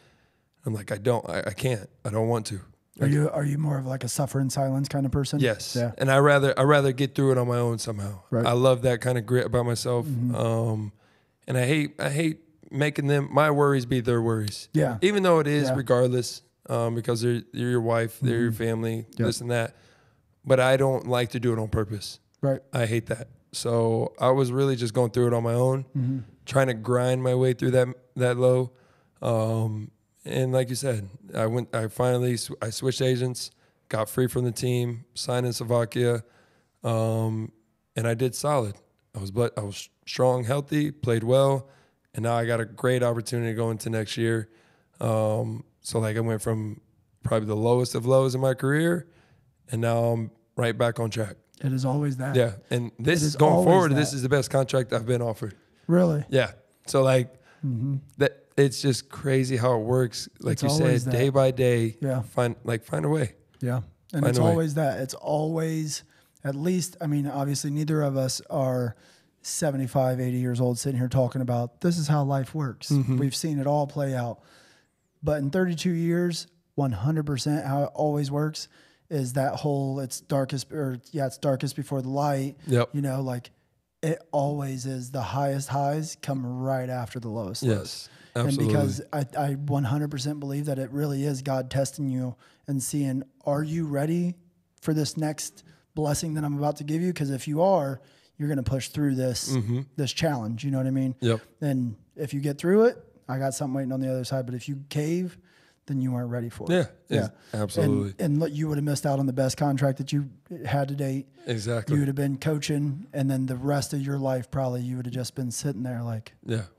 I'm like, I can't. I don't want to. Are you more of like a suffer in silence kind of person? Yes. Yeah. And I rather get through it on my own somehow. Right. I love that kind of grit about myself. And I hate making my worries be their worries. Yeah. Even though it is regardless, because they're your wife, they're your family, this and that. But I don't like to do it on purpose. Right. I hate that. So I was really just going through it on my own, trying to grind my way through that low. And like you said, I switched agents, got free from the team, signed in Slovakia, and I did solid. I was strong, healthy, played well, and now I got a great opportunity to go into next year. So like I went from probably the lowest of lows in my career, and now I'm right back on track. It is always that. Yeah, and going forward, this is the best contract I've been offered. Really? Yeah. So like that. It's just crazy how it works. Like you said, day by day, find a way. Yeah. And it's always that. It's always, at least, I mean, obviously neither of us are 75, 80 years old sitting here talking about this is how life works. We've seen it all play out. But in 32 years, 100% how it always works is that whole it's darkest before the light. Yep. You know, like it always is the highest highs come right after the lowest lows. Yes. Absolutely. And because I 100% believe that it really is God testing you and seeing, are you ready for this next blessing that I'm about to give you? Because if you are, you're going to push through this challenge. You know what I mean? Yep. And if you get through it, I got something waiting on the other side. But if you cave, then you weren't ready for it. Yeah. Absolutely. And you would have missed out on the best contract that you had to date. Exactly. You would have been coaching, and then the rest of your life probably you would have just been sitting there like,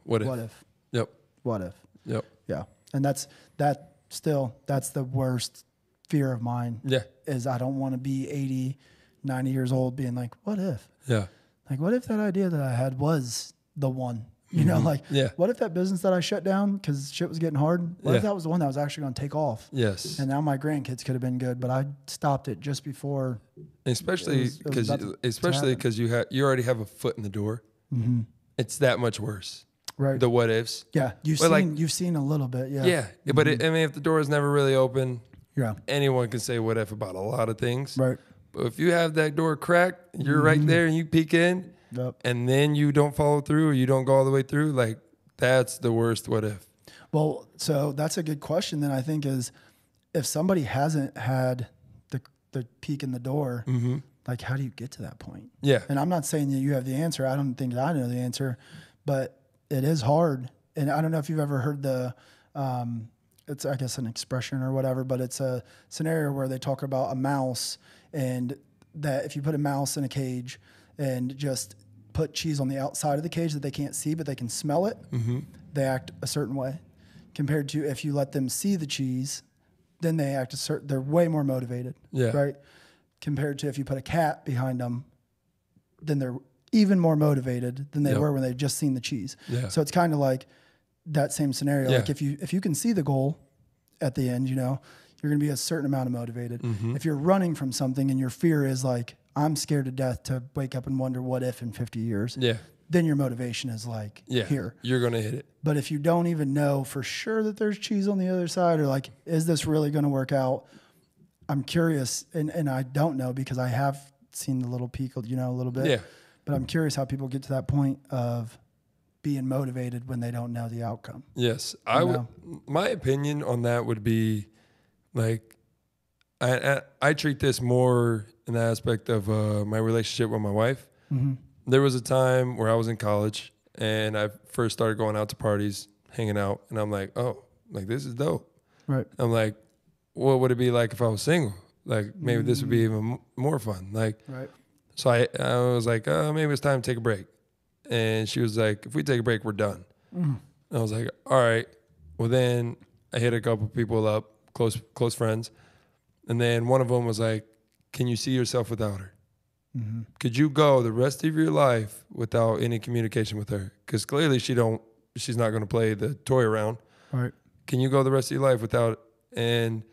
what if? Yep. What if? Yep. Yeah. And that's the worst fear of mine. Yeah. Is I don't want to be 80, 90 years old being like, what if? Yeah. Like, what if that idea that I had was the one? You know, like, Yeah. what if that business that I shut down because shit was getting hard, what if that was the one that was actually going to take off? Yes. And now my grandkids could have been good, but I stopped it just before. Especially because you already have a foot in the door. Mm-hmm. It's that much worse. Right. The what ifs. Yeah. You've seen a little bit. Yeah. Yeah. Mm-hmm. But if the door is never really open, yeah, anyone can say what if about a lot of things. Right. But if you have that door cracked, you're right there and you peek in, and then you don't follow through or you don't go all the way through, like, that's the worst what if. Well, so that's a good question then, I think, is if somebody hasn't had the peek in the door, like, how do you get to that point? Yeah. And I'm not saying that you have the answer. I don't think that I know the answer, but it is hard. And I don't know if you've ever heard it's, I guess, an expression or whatever, but it's a scenario where they talk about a mouse, and that if you put a mouse in a cage and just put cheese on the outside of the cage that they can't see, but they can smell it, they act a certain way. Compared to if you let them see the cheese, then they act they're way more motivated. Yeah. Right. Compared to if you put a cat behind them, then they're even more motivated than they were when they'd just seen the cheese. Yeah. So it's kind of like that same scenario. Yeah. Like if you can see the goal at the end, you know, you're going to be a certain amount of motivated. If you're running from something and your fear is like, I'm scared to death to wake up and wonder what if in 50 years. Yeah. Then your motivation is like here. You're going to hit it. But if you don't even know for sure that there's cheese on the other side, or like, is this really going to work out? I'm curious, and I don't know because I have seen the little peak, you know, a little bit. Yeah. But I'm curious how people get to that point of being motivated when they don't know the outcome. Yes. My opinion on that would be like, I treat this more in the aspect of my relationship with my wife. There was a time where I was in college and I first started going out to parties, hanging out, and I'm like, oh, like, this is dope. Right. I'm like, what would it be like if I was single? Like, maybe this would be even more fun. Like, right. So I was like, maybe it's time to take a break. And she was like, if we take a break, we're done. And I was like, all right. Well, then I hit a couple people up, close friends. And then one of them was like, can you see yourself without her? Could you go the rest of your life without any communication with her? Because clearly she's not going to play the toy around. Right. Can you go the rest of your life without? And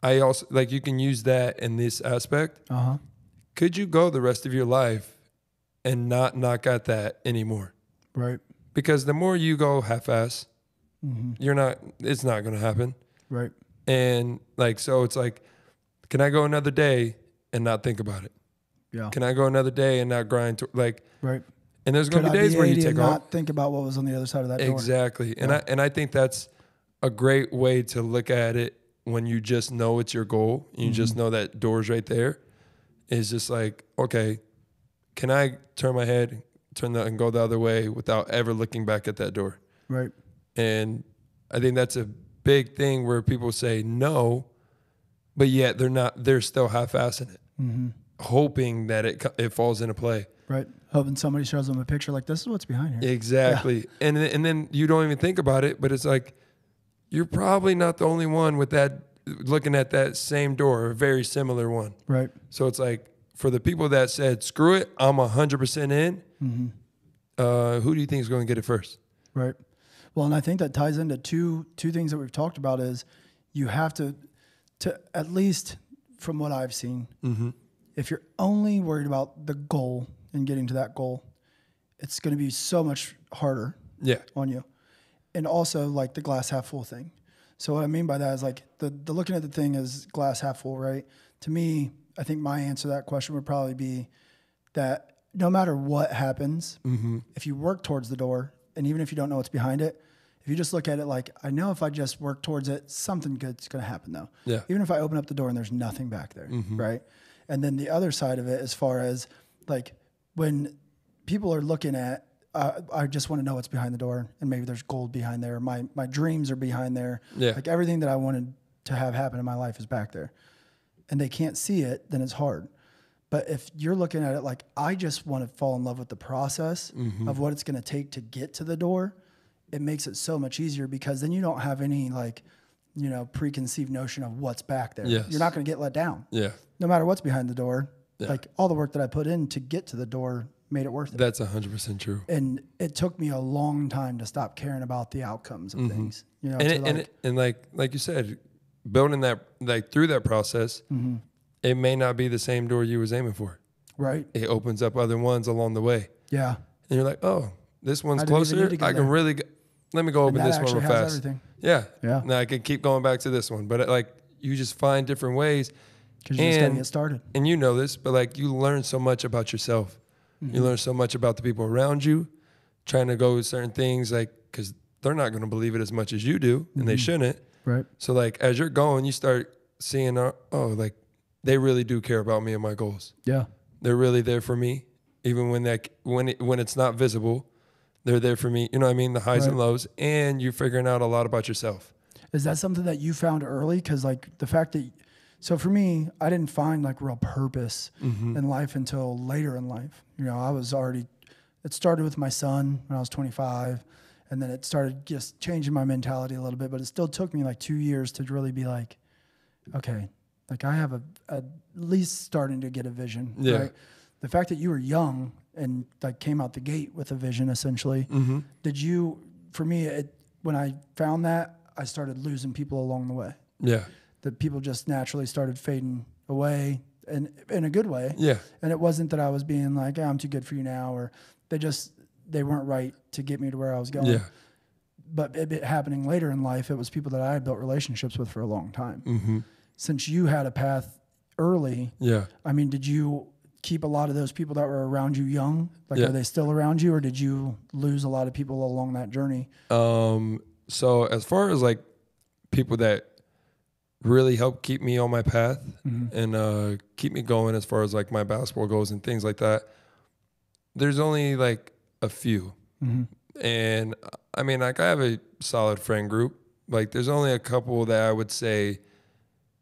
I also, like, you can use that in this aspect. Could you go the rest of your life and not knock at that anymore? Right. Because the more you go half-ass, it's not going to happen. Right. And like, so it's like, can I go another day and not think about it? Yeah. Can I go another day and not grind right. And there's going to be days where you take off. Not think about what was on the other side of that door. Exactly. Yeah. And I think that's a great way to look at it when you just know it's your goal and you just know that door's right there. Is just like, okay, can I turn my head, and go the other way without ever looking back at that door? Right. And I think that's a big thing where people say no, but yet they're still half-assing it, hoping that it falls into play. Right. Hoping somebody shows them a picture like, this is what's behind here. Exactly. Yeah. And then you don't even think about it, but it's like, you're probably not the only one with that, looking at that same door, a very similar one. Right. So it's like, for the people that said, screw it, I'm 100% in, who do you think is going to get it first? Right. Well, and I think that ties into two things that we've talked about is you have to at least from what I've seen, if you're only worried about the goal and getting to that goal, it's going to be so much harder on you. And also like the glass half full thing. So what I mean by that is like the looking at the thing as glass half full, right? To me, I think my answer to that question would probably be that no matter what happens, if you work towards the door, and even if you don't know what's behind it, if you just look at it like, I know if I just work towards it, something good's going to happen though. Yeah. Even if I open up the door and there's nothing back there, right? And then the other side of it, as far as like when people are looking at, I just want to know what's behind the door, and maybe there's gold behind there. My dreams are behind there. Yeah. Like everything that I wanted to have happen in my life is back there, and they can't see it, then it's hard. But if you're looking at it like, I just want to fall in love with the process of what it's going to take to get to the door, it makes it so much easier, because then you don't have any like, you know, preconceived notion of what's back there. Yes. You're not going to get let down. Yeah. No matter what's behind the door. Yeah. Like all the work that I put in to get to the door made it worth it. That's 100% true. And it took me a long time to stop caring about the outcomes of things. You know, And like you said, building that, like through that process, it may not be the same door you was aiming for. Right. It opens up other ones along the way. Yeah. And you're like, oh, this one's closer. I can really let me go open this one real fast. Everything. Yeah. Yeah. Now I can keep going back to this one. But like you just find different ways. Because you just got to get started. And you know this, but like you learn so much about yourself. You learn so much about the people around you, trying to go with certain things, like, because they're not going to believe it as much as you do, and they shouldn't. Right. So like as you're going, you start seeing, oh, like they really do care about me and my goals. Yeah. They're really there for me, even when it's not visible. They're there for me. You know what I mean? The highs and lows, and you're figuring out a lot about yourself. Is that something that you found early? Because like the fact that, so for me, I didn't find like real purpose in life until later in life. You know, it started with my son when I was 25, and then it started just changing my mentality a little bit, but it still took me like 2 years to really be like, okay, like I have at least starting to get a vision. Yeah. Right? The fact that you were young and like came out the gate with a vision, essentially, for me, when I found that, I started losing people along the way. Yeah. That people just naturally started fading away, and in a good way. Yeah. And it wasn't that I was being like, I'm too good for you now, or they weren't right to get me to where I was going. Yeah. But it happening later in life, it was people that I had built relationships with for a long time. Since you had a path early, I mean, did you keep a lot of those people that were around you young? Like, are they still around you, or did you lose a lot of people along that journey? So as far as like people that really helped keep me on my path and keep me going as far as like my basketball goals and things like that, there's only like a few. And I mean, like I have a solid friend group. Like there's only a couple that I would say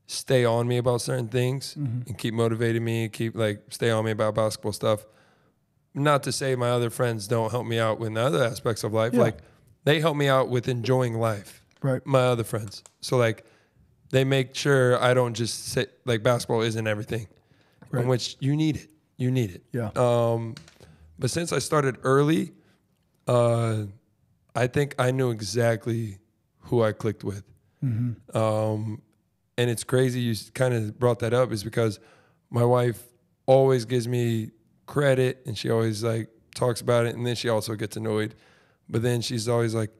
stay on me about certain things and keep motivating me, stay on me about basketball stuff. Not to say my other friends don't help me out with the other aspects of life. Like they help me out with enjoying life. Right. My other friends. So like they make sure I don't just sit, like basketball isn't everything, in which you need it. You need it. Yeah. But since I started early, I think I knew exactly who I clicked with. And it's crazy you kind of brought that up, is because my wife always gives me credit and she always like talks about it, and then she also gets annoyed. But then she's always like,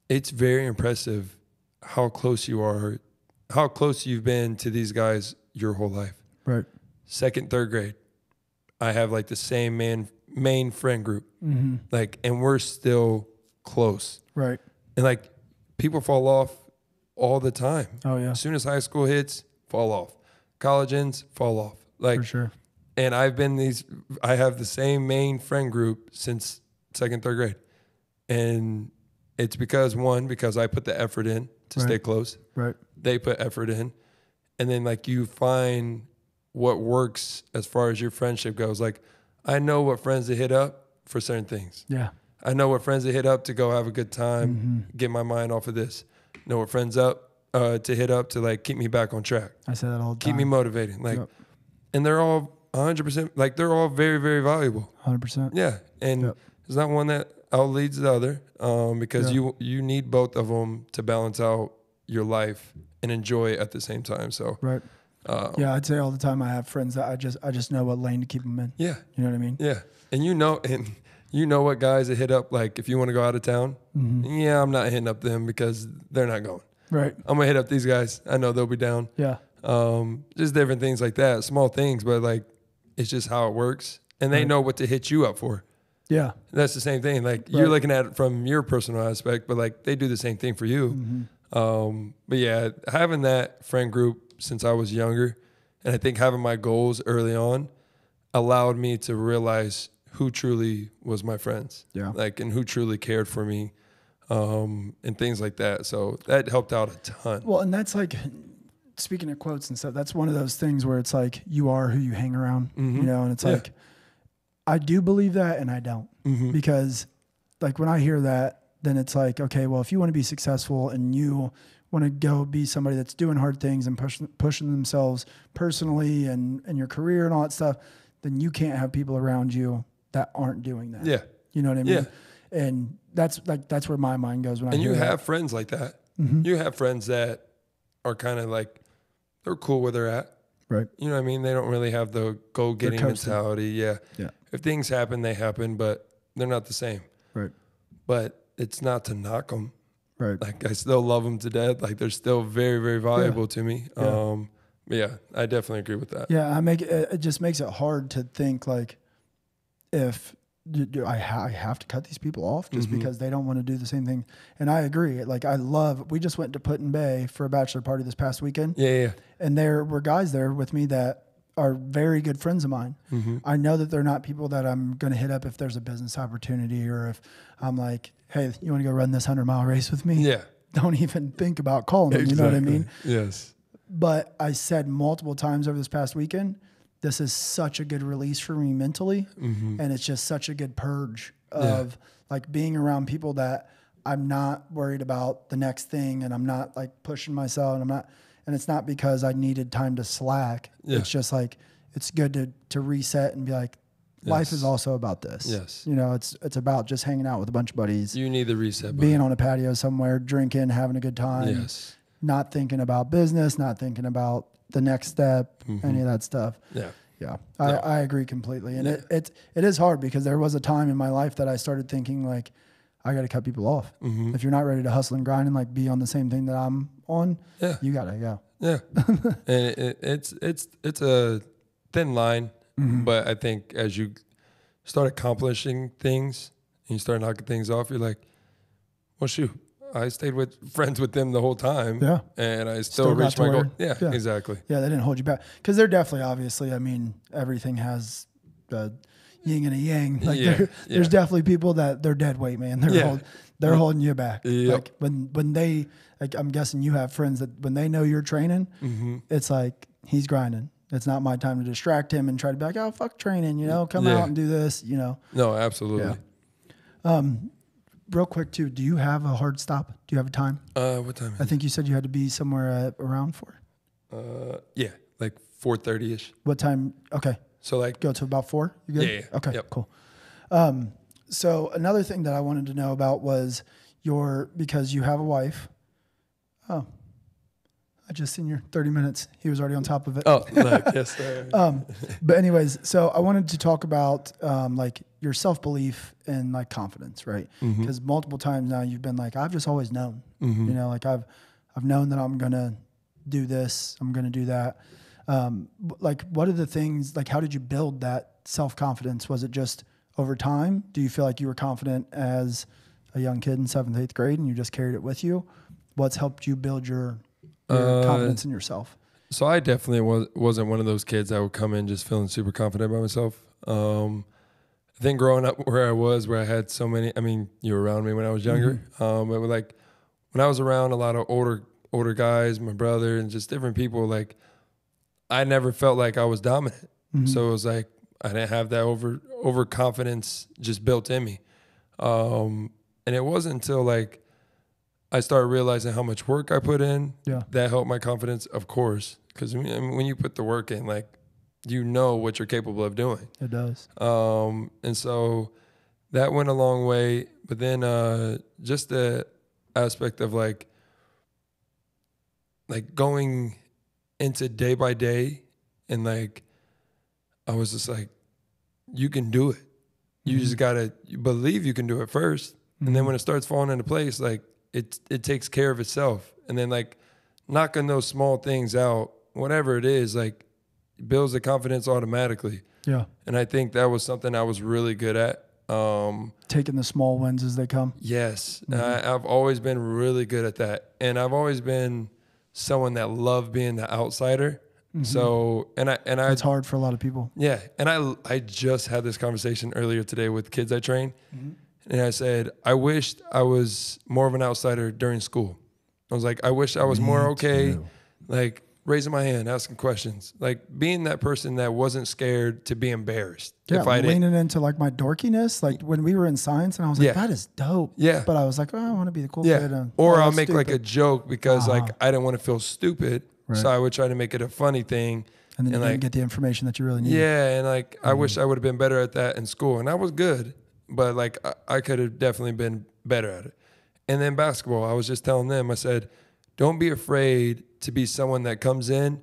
it's very impressive how close you are, how close you've been to these guys your whole life. Right. Second, third grade, I have like the same main friend group. Like, and we're still close. Right. And like people fall off all the time. Oh yeah. As soon as high school hits, fall off. College ends, fall off. Like, for sure. And I have the same main friend group since second, third grade. And it's because I put the effort in to stay close. Right. They put effort in. And then like you find what works as far as your friendship goes. Like I know what friends to hit up for certain things. Yeah. I know what friends to hit up to go have a good time, get my mind off of this. Know what friends to hit up to like keep me back on track. I say that all the time. Keep me motivated. Like, and they're all 100%, like they're all very, very valuable. 100%. Yeah. And there's not one that outleads the other, because you need both of them to balance out your life and enjoy it at the same time. So, right. I'd say all the time I have friends that I just know what lane to keep them in. Yeah. You know what I mean? Yeah. And you know what guys that hit up, like if you want to go out of town, yeah, I'm not hitting up them because they're not going. Right. I'm going to hit up these guys. I know they'll be down. Yeah. Just different things like that, small things, but like it's just how it works. And they know what to hit you up for. Yeah. That's the same thing. Like you're looking at it from your personal aspect, but like they do the same thing for you. But yeah, having that friend group since I was younger, and I think having my goals early on allowed me to realize who truly was my friends. Yeah. Like, and who truly cared for me, and things like that. So that helped out a ton. Well, and that's like, speaking of quotes and stuff, that's one of those things where it's like, you are who you hang around, you know, and it's like, I do believe that and I don't, because like when I hear that, then it's like, okay, well, if you want to be successful and you want to go be somebody that's doing hard things and pushing themselves personally and your career and all that stuff, then you can't have people around you that aren't doing that. Yeah. You know what I mean? Yeah. And that's where my mind goes when I hear And you that. have friends like that. You have friends that are kind of like, they're cool where they're at. Right. You know what I mean? They don't really have the go-getting mentality. Yeah. Yeah. If things happen, they happen, but they're not the same. Right. But it's not to knock them. Right. Like, I still love them to death. Like, they're still very, very valuable to me. Yeah. Yeah, I definitely agree with that. Yeah. It just makes it hard to think like, if I have to cut these people off just because they don't want to do the same thing. And I agree. Like, we just went to Put-in-Bay for a bachelor party this past weekend. Yeah. And there were guys there with me that are very good friends of mine. I know that they're not people that I'm going to hit up if there's a business opportunity, or if I'm like, hey, you want to go run this 100-mile race with me? Yeah. Don't even think about calling them. Exactly. You know what I mean? Yes. But I said multiple times over this past weekend, this is such a good release for me mentally. And it's just such a good purge of like being around people that I'm not worried about the next thing, and I'm not like pushing myself, and it's not because I needed time to slack. Yeah. It's just like, it's good to reset and be like, life is also about this. Yes. You know, it's about just hanging out with a bunch of buddies, You need the reset button. being on a patio somewhere, drinking, having a good time. Yes. Not thinking about business, not thinking about the next step, any of that stuff. Yeah. Yeah, I agree completely. And it is hard, because there was a time in my life that I started thinking like, I got to cut people off. If you're not ready to hustle and grind and like be on the same thing that I'm on, you got to go. Yeah. And it's a thin line, but I think as you start accomplishing things and you start knocking things off, you're like, well, shoot, I stayed friends with them the whole time. Yeah. And I still reached my goal. Yeah, exactly. Yeah, they didn't hold you back. Because they're definitely, obviously, I mean, everything has the yin and a yang. Like there's definitely people that they're dead weight, man. They're holding you back. Yep. Like when they, like, I'm guessing you have friends that when they know you're training, it's like, he's grinding. It's not my time to distract him and try to be like, oh, fuck training, you know, come out and do this, you know. No, absolutely. Yeah. Real quick too, do you have a hard stop? Do you have a time? What time is I think you said you had to be somewhere at around 4. Yeah, like 4:30ish. What time? Okay. So like Go to about 4? You good? Yeah. Okay, Yep. cool. So another thing that I wanted to know about was because you have a wife. Oh, I just seen your 30 minutes. He was already on top of it. Oh, look, yes, sir. But anyways, so I wanted to talk about like your self-belief and like confidence, right? Because multiple times now you've been like, I've just always known, you know, like I've known that I'm going to do this, I'm going to do that. Like, what are the things, like, how did you build that self-confidence? Was it just over time? Do you feel like you were confident as a young kid in 7th, 8th grade and you just carried it with you? What's helped you build your confidence in yourself? So I definitely wasn't one of those kids that would come in just feeling super confident by myself. I think growing up where I was, where I had so many, I mean, you were around me when I was younger. But like when I was around a lot of older guys, my brother, and just different people, like I never felt like I was dominant. So it was like I didn't have that overconfidence just built in me. And it wasn't until like I started realizing how much work I put in that helped my confidence, of course. Because when you put the work in, like, you know what you're capable of doing. It does. And so that went a long way. But then just the aspect of like going into day by day, and like I was just like, you can do it. You just gotta believe you can do it first. And then when it starts falling into place, like it takes care of itself. And then like knocking those small things out, whatever it is, like builds the confidence automatically. Yeah. And I think that was something I was really good at. Taking the small wins as they come. Yes. I've always been really good at that. And I've always been someone that loved being the outsider. So, and it's hard for a lot of people. Yeah. And I just had this conversation earlier today with kids I train. And I said, I wished I was more of an outsider during school. I was like, I wish I was more okay, like raising my hand, asking questions, like being that person that wasn't scared to be embarrassed. Yeah, leaning into like my dorkiness, like when we were in science, and I was like, that is dope. Yeah. But I was like, oh, I want to be the cool kid. Or I'll make like a joke because like I didn't want to feel stupid. So I would try to make it a funny thing. And then you didn't get the information that you really needed. Yeah, and like I wish I would have been better at that in school. And I was good, but like I could have definitely been better at it. And then basketball, I was just telling them, I said, don't be afraid to be someone that comes in,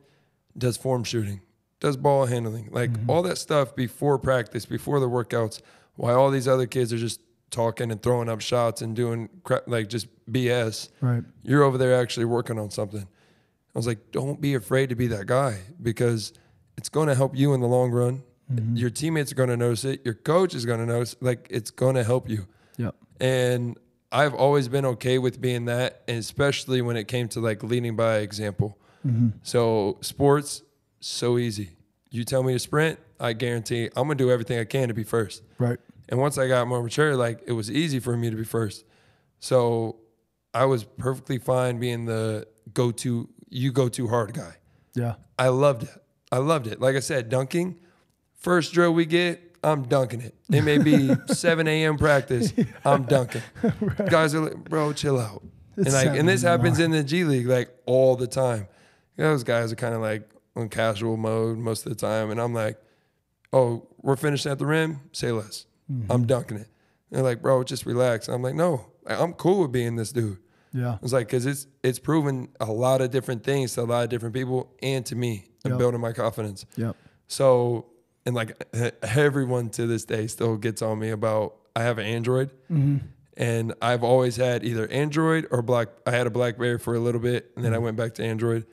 does form shooting, does ball handling, like all that stuff before practice, before the workouts, while all these other kids are just talking and throwing up shots and doing crap, like just BS. Right. You're over there actually working on something. I was like, don't be afraid to be that guy, because it's going to help you in the long run. Your teammates are going to notice it. Your coach is going to notice. Like, it's going to help you. Yep. And I've always been okay with being that, and especially when it came to like leading by example. So sports, so easy. You tell me to sprint, I guarantee I'm going to do everything I can to be first. Right. And once I got more mature, like it was easy for me to be first. So I was perfectly fine being the go too hard guy. Yeah. I loved it. I loved it. Like I said, dunking, first drill we get, I'm dunking it. It may be 7 a.m. practice, I'm dunking. Right. Guys are like, bro, chill out. And this happens in the G League like all the time. Those guys are kind of like on casual mode most of the time. And I'm like, oh, we're finishing at the rim, say less. I'm dunking it. They're like, bro, just relax. I'm like, no, I'm cool with being this dude. Yeah. It's like, because it's proven a lot of different things to a lot of different people and to me and building my confidence. Yep. So, and like everyone to this day still gets on me about, I have an Android and I've always had either Android or I had a BlackBerry for a little bit and then I went back to Android.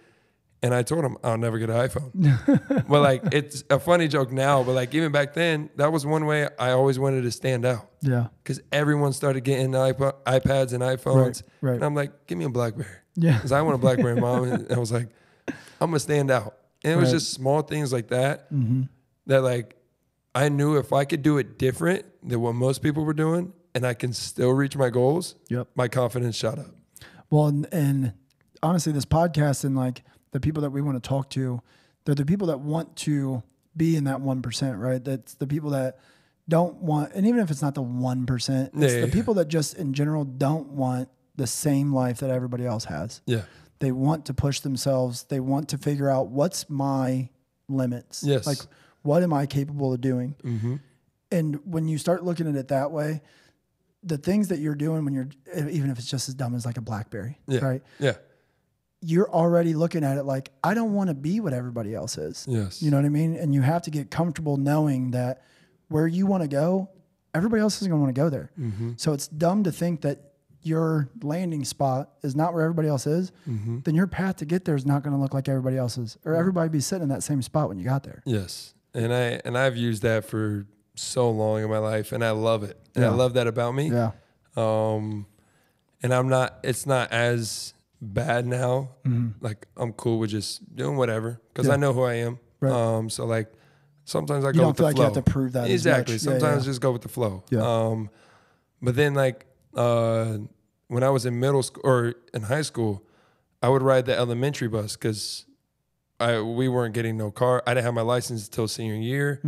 And I told him I'll never get an iPhone. But like, it's a funny joke now, but like even back then, that was one way I always wanted to stand out. Yeah. Because everyone started getting iPads and iPhones. Right. And I'm like, give me a BlackBerry. Yeah. Because I want a BlackBerry, Mom. And I was like, I'm going to stand out. And it was just small things like that that like I knew if I could do it different than what most people were doing and I can still reach my goals, my confidence shot up. Well, and honestly, this podcast and like the people that we want to talk to, they're the people that want to be in that 1%, right? That's the people that don't want, and even if it's not the 1%, it's the people that just in general don't want the same life that everybody else has. Yeah. They want to push themselves. They want to figure out what's my limits. Yes. Like, what am I capable of doing? And when you start looking at it that way, the things that you're doing when you're, even if it's just as dumb as like a BlackBerry, right? Yeah. You're already looking at it like, I don't want to be what everybody else is. Yes. You know what I mean? And you have to get comfortable knowing that where you want to go, everybody else isn't going to want to go there. So it's dumb to think that your landing spot is not where everybody else is. Then your path to get there is not going to look like everybody else's, or everybody be sitting in that same spot when you got there. Yes. And I've used that for so long in my life, and I love it. And I love that about me. Yeah. And it's not as bad now. Like I'm cool with just doing whatever because I know who I am. Right. So like sometimes I you go don't with feel the like flow. you have to prove that Exactly. as much. Sometimes just go with the flow. Yeah. But then like when I was in middle school or in high school, I would ride the elementary bus because we weren't getting no car. I didn't have my license until senior year.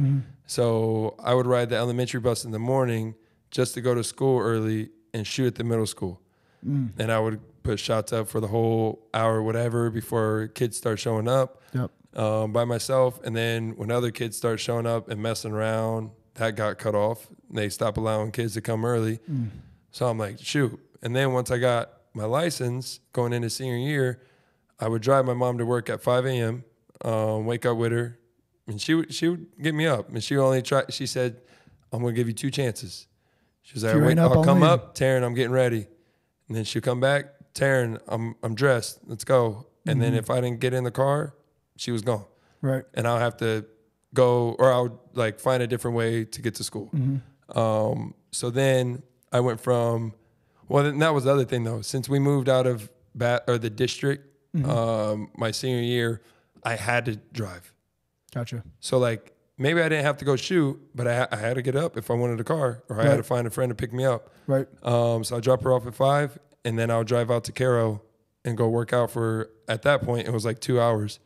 So I would ride the elementary bus in the morning just to go to school early and shoot at the middle school. And I would put shots up for the whole hour, whatever, before kids start showing up by myself. And then when other kids start showing up and messing around, that got cut off. They stopped allowing kids to come early. So I'm like, shoot. And then once I got my license going into senior year, I would drive my mom to work at 5 a.m., wake up with her, and she would get me up. And she said, I'm going to give you 2 chances. She was like, I'll come up, Taren, I'm getting ready. And then she'll come back, Taren, I'm dressed, let's go. And then if I didn't get in the car, she was gone. Right. And I'll have to go, or I'll like find a different way to get to school. So then I went from, then that was the other thing though. Since we moved out of the district, my senior year, I had to drive. Gotcha. So like maybe I didn't have to go shoot, but I had to get up if I wanted a car, or I had to find a friend to pick me up. Right. So I drop her off at 5, and then I'll drive out to Caro and go work out for, at that point, it was like 2 hours.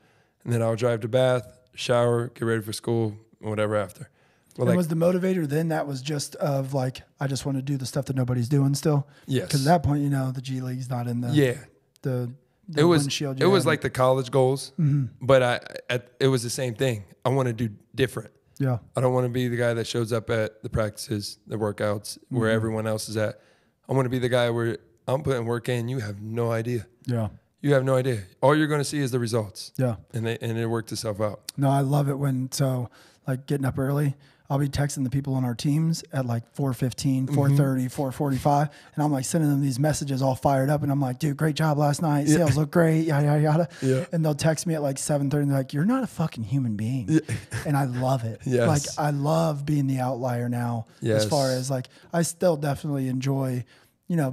And then I'll drive to Bath, shower, get ready for school, whatever after. But and was the motivator then that was just of like, I just want to do the stuff that nobody's doing still? Yes. Because at that point, the G League's not in the the windshield. It was like the college goals, but it was the same thing. I want to do different. Yeah. I don't want to be the guy that shows up at the practices, the workouts, where everyone else is at. I want to be the guy where I'm putting work in. You have no idea. Yeah. You have no idea. All you're going to see is the results. Yeah. And it worked itself out. No, I love it like getting up early. I'll be texting the people on our teams at like 4:15, 4:30, 4:45. And I'm like sending them these messages all fired up. And I'm like, dude, great job last night. Sales look great, yada, yada, yada. Yeah. And they'll text me at like 7:30 and they're like, you're not a fucking human being. Yeah. And I love it. Yes. Like I love being the outlier now. Yes. As far as like, I still definitely enjoy,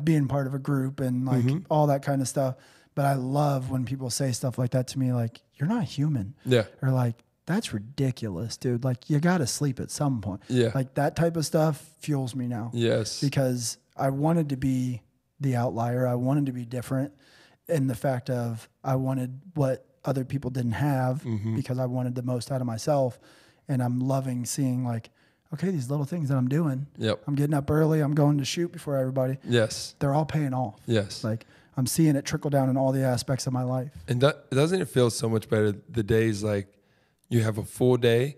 being part of a group and like all that kind of stuff. But I love when people say stuff like that to me, like, you're not human. Yeah. Or like, that's ridiculous, dude. Like, you got to sleep at some point. Yeah. Like, that type of stuff fuels me now. Yes. Because I wanted to be the outlier. I wanted to be different in the fact of I wanted what other people didn't have because I wanted the most out of myself. And I'm loving seeing, like, okay, these little things that I'm doing. Yep. I'm getting up early. I'm going to shoot before everybody. Yes. They're all paying off. Yes. Like, I'm seeing it trickle down in all the aspects of my life. And doesn't it feel so much better the days like you have a full day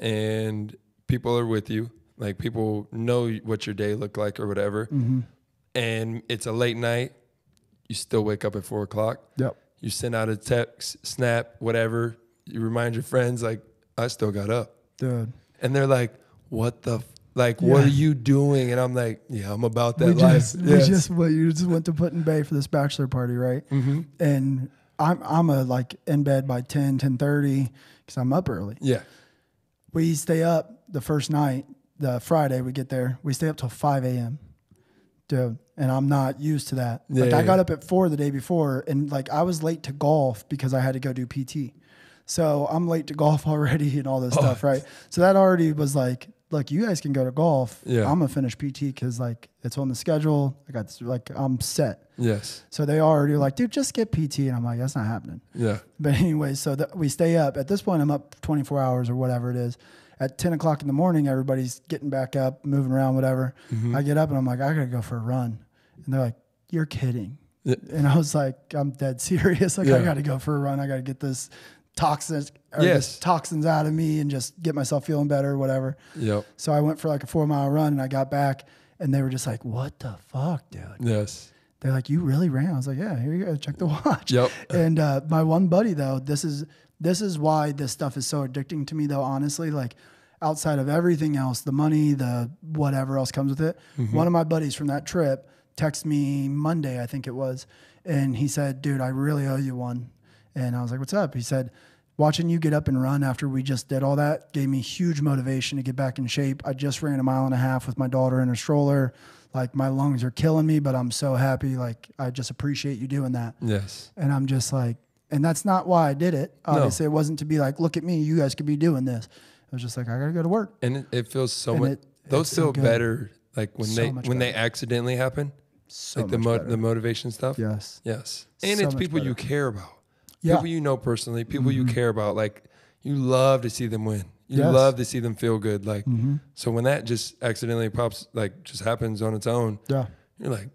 and people are with you, like people know what your day looked like or whatever, and it's a late night, you still wake up at 4 o'clock. Yep. You send out a text, snap, whatever. You remind your friends, like, I still got up. Dude. And they're like, what the what are you doing? And I'm like, yeah, I'm about that life. You just went to Put in Bay for this bachelor party, right? And I'm like in bed by 10:30 because I'm up early. Yeah. We stay up the first night, the Friday we get there, we stay up till 5 a.m. Dude, and I'm not used to that. I got up at 4 the day before, and like I was late to golf because I had to go do PT. So I'm late to golf already and all this stuff, right? So that already was like, look, you guys can go to golf. Yeah. I'm gonna finish PT because like it's on the schedule. I'm set. Yes. So they already were like, dude, just get PT, and I'm like, that's not happening. Yeah. But anyway, so we stay up. At this point, I'm up 24 hours or whatever it is. At 10 o'clock in the morning, everybody's getting back up, moving around, whatever. I get up and I'm like, I gotta go for a run, and they're like, you're kidding. Yeah. And I was like, I'm dead serious. Like I gotta go for a run. I gotta get this toxins out of me and just get myself feeling better or whatever. Yep. So I went for like a 4-mile run and I got back and they were just like, what the fuck, dude? Yes. They're like, you really ran? I was like, yeah, here you go. Check the watch. Yep. And my one buddy though, this is why this stuff is so addicting to me though, honestly, like outside of everything else, the money, the whatever else comes with it. One of my buddies from that trip texted me Monday, I think it was. And he said, dude, I really owe you one. And I was like, what's up? He said, watching you get up and run after we just did all that gave me huge motivation to get back in shape. I just ran 1.5 miles with my daughter in a stroller. Like my lungs are killing me, but I'm so happy. Like I just appreciate you doing that. Yes. And I'm just like, and that's not why I did it. Obviously it wasn't to be like, look at me, you guys could be doing this. It was just like, I got to go to work. And it feels so much, those feel better. Like when they accidentally happen, so like the motivation stuff. Yes. Yes. And it's people you care about. Yeah. People you know personally, people you care about, like you love to see them win. You love to see them feel good. Like, so when that just accidentally pops, like just happens on its own, you're like,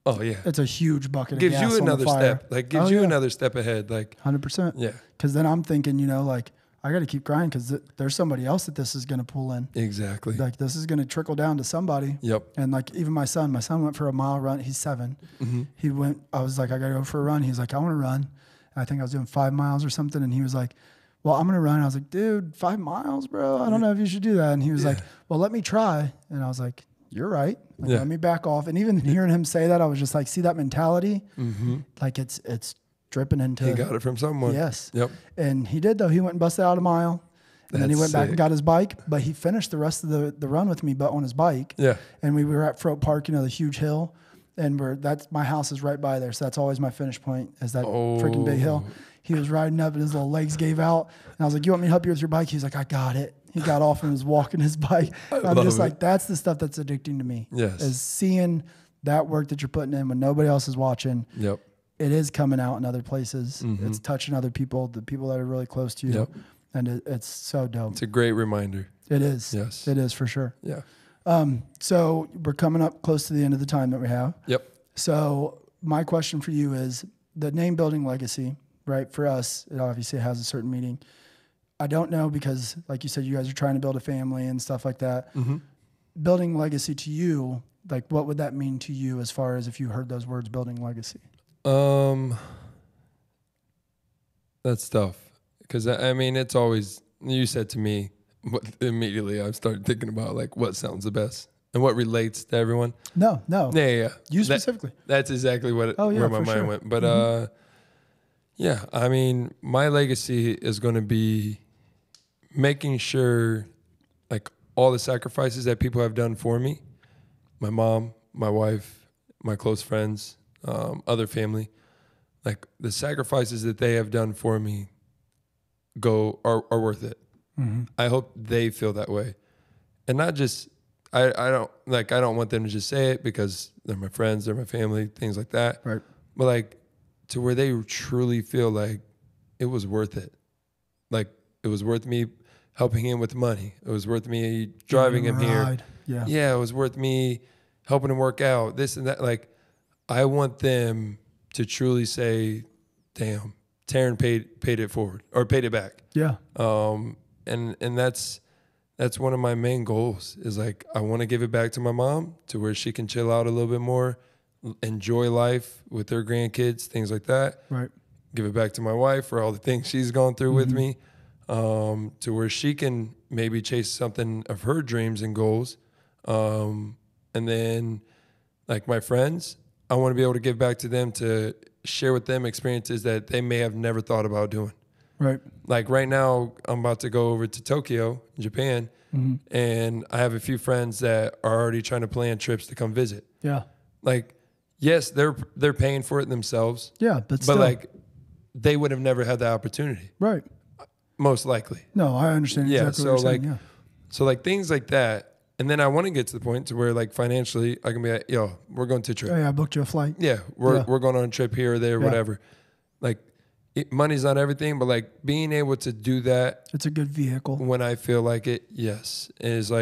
oh yeah. It's a huge bucket of gives gas you another on the fire. step, like gives you another step ahead. Like 100%. Yeah. Cause then I'm thinking, like I got to keep grinding because there's somebody else that this is going to pull in. Exactly. Like this is going to trickle down to somebody. Yep. And like even my son went for a mile run. He's 7. He went, I was like, I got to go for a run. He's like, I want to run. I think I was doing 5 miles or something. And he was like, well, I'm going to run. I was like, dude, 5 miles, bro. I don't know if you should do that. And he was like, well, let me try. And I was like, you're right. Like, let me back off. And even hearing him say that, I was just like, see that mentality? Like it's dripping into. He got it from someone. Yes. Yep. And he did though. He went and busted out a mile. And then he went back and got his bike, but he finished the rest of the run with me, but on his bike. Yeah. And we were at Frope Park, the huge hill. And my house is right by there. So that's always my finish point is that freaking big hill. He was riding up and his little legs gave out. And I was like, you want me to help you with your bike? He was like, I got it. He got off and was walking his bike. I'm just like, that's the stuff that's addicting to me. Yes. Is seeing that work that you're putting in when nobody else is watching. Yep. It is coming out in other places. It's touching other people, the people that are really close to you. Yep. And it's so dope. It's a great reminder. It is. Yes. It is for sure. Yeah. So we're coming up close to the end of the time that we have. Yep. So my question for you is, the name building legacy, right? For us, it obviously has a certain meaning. I don't know because, like you said, you guys are trying to build a family and stuff like that. Mm-hmm. Building legacy to you, like what would that mean to you as far as if you heard those words, building legacy? That's tough because I mean, it's always, you said to me, immediately I started thinking about like what sounds the best and what relates to everyone. No. Yeah. You specifically. That's exactly where my mind went. But yeah, I mean, my legacy is going to be making sure like all the sacrifices that people have done for me, my mom, my wife, my close friends, other family, like the sacrifices that they have done for me are worth it. Mm-hmm. I hope they feel that way. And not just, I don't want them to just say it because they're my friends, they're my family, things like that. Right. But like to where they truly feel like it was worth it. Like it was worth me helping him with money. It was worth me driving him here. Yeah, it was worth me helping him work out, this and that. Like I want them to truly say, damn, Taren paid it forward or paid it back. Yeah. And that's one of my main goals is like, I want to give it back to my mom to where she can chill out a little bit more, enjoy life with her grandkids, things like that. Right. Give it back to my wife for all the things she's gone through with me, to where she can maybe chase something of her dreams and goals. And then like my friends, I want to be able to give back to them to share with them experiences that they may have never thought about doing. Right. Like right now, I'm about to go over to Tokyo, Japan, and I have a few friends that are already trying to plan trips to come visit. Yeah. Like, yes, they're paying for it themselves. Yeah, but still. Like, they would have never had the opportunity. Right. Most likely. No, I understand exactly what you're saying. Yeah. So like things like that. And then I want to get to the point to where like financially I can be like, yo, we're going to a trip. Oh, yeah, I booked you a flight. Yeah, we're going on a trip here or there, whatever. Like money's not everything, but like being able to do that. It's a good vehicle. When I feel like it, yes. Is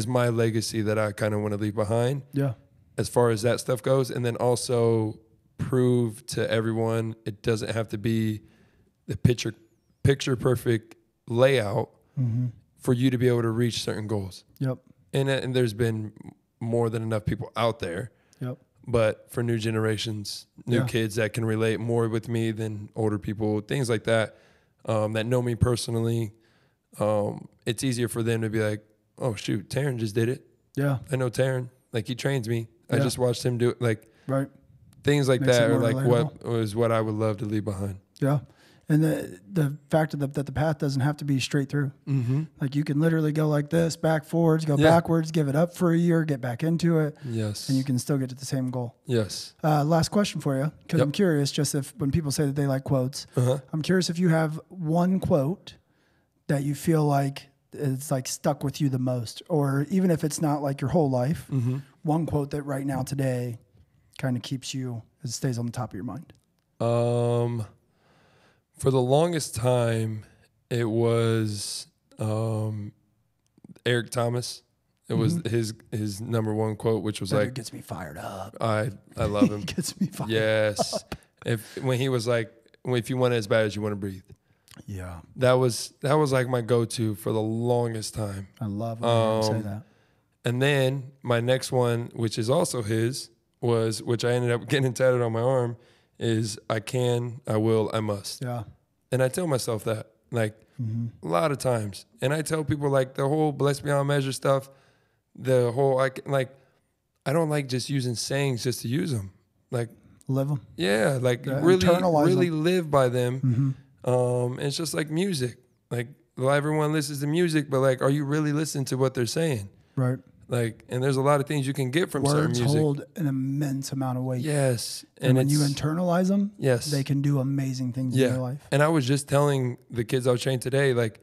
my legacy that I kind of want to leave behind. Yeah. As far as that stuff goes. And then also prove to everyone it doesn't have to be the picture perfect layout for you to be able to reach certain goals. Yep. And there's been more than enough people out there. Yep. But for new generations, new kids that can relate more with me than older people, things like that, that know me personally, it's easier for them to be like, oh, shoot, Taren just did it. Yeah. I know Taren. Like, he trains me. I just watched him do it. Like, right. Things like Makes that are like relatable. what I would love to leave behind. Yeah. And the fact that the path doesn't have to be straight through. Mm-hmm. Like you can literally go like this, back forwards, go backwards, give it up for a year, get back into it. Yes. And you can still get to the same goal. Yes. Last question for you, because I'm curious, just if when people say that they like quotes, I'm curious if you have one quote that you feel like it's like stuck with you the most, or even if it's not like your whole life, one quote that right now today kind of keeps you, it stays on the top of your mind. For the longest time, it was Eric Thomas. It was his number one quote, which was like, gets me fired up. I love him. Gets me fired yes. up. When he was like, if you want it as bad as you want to breathe. Yeah. That was like my go-to for the longest time. I love when you say that. And then my next one, which is also his, which I ended up getting tatted on my arm, is I can, I will, I must. Yeah. And I tell myself that like a lot of times. And I tell people like the whole blessed beyond measure stuff, the whole, I don't like just using sayings just to use them. Like live them. Yeah. Like really live by them. It's just like music. Like everyone listens to music, but like, are you really listening to what they're saying? Right. Like, and there's a lot of things you can get from certain music. Words hold an immense amount of weight. Yes. And when you internalize them, yes, they can do amazing things in your life. And I was just telling the kids I was training today, like,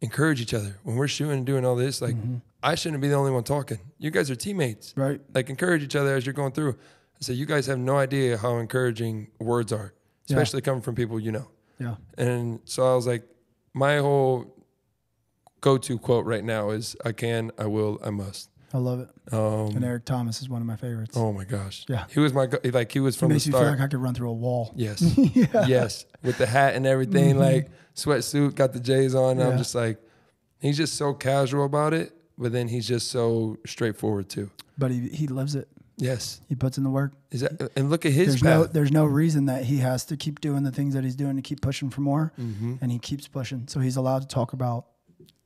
encourage each other. When we're shooting and doing all this, like, I shouldn't be the only one talking. You guys are teammates. Right. Like, encourage each other as you're going through. I said, you guys have no idea how encouraging words are, especially coming from people you know. Yeah. And so I was like, my whole go-to quote right now is, I can, I will, I must. I love it. And Eric Thomas is one of my favorites. Oh my gosh. Yeah. He was he was from the makes me start. feel like I could run through a wall. Yes. Yes. With the hat and everything, like sweatsuit, got the J's on. I'm just like, he's just so casual about it, but then he's just so straightforward too. But he lives it. Yes. He puts in the work. And look at his path. There's no reason that he has to keep doing the things that he's doing to keep pushing for more. And he keeps pushing. So he's allowed to talk about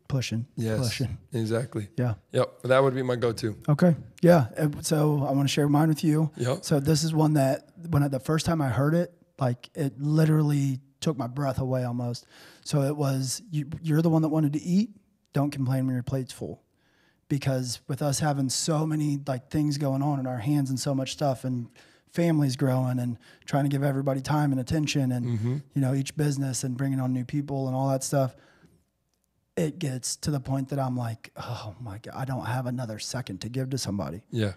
pushing. Yes. Pushing. Exactly. Yeah. Yep. That would be my go-to. Okay. Yeah. So I want to share mine with you. Yep. So this is one that the first time I heard it, like it literally took my breath away almost. So it was, you're the one that wanted to eat. Don't complain when your plate's full. Because with us having so many like things going on in our hands and so much stuff and families growing and trying to give everybody time and attention and, each business and bringing on new people and all that stuff, it gets to the point that I'm like, oh my God, I don't have another second to give to somebody. Yeah.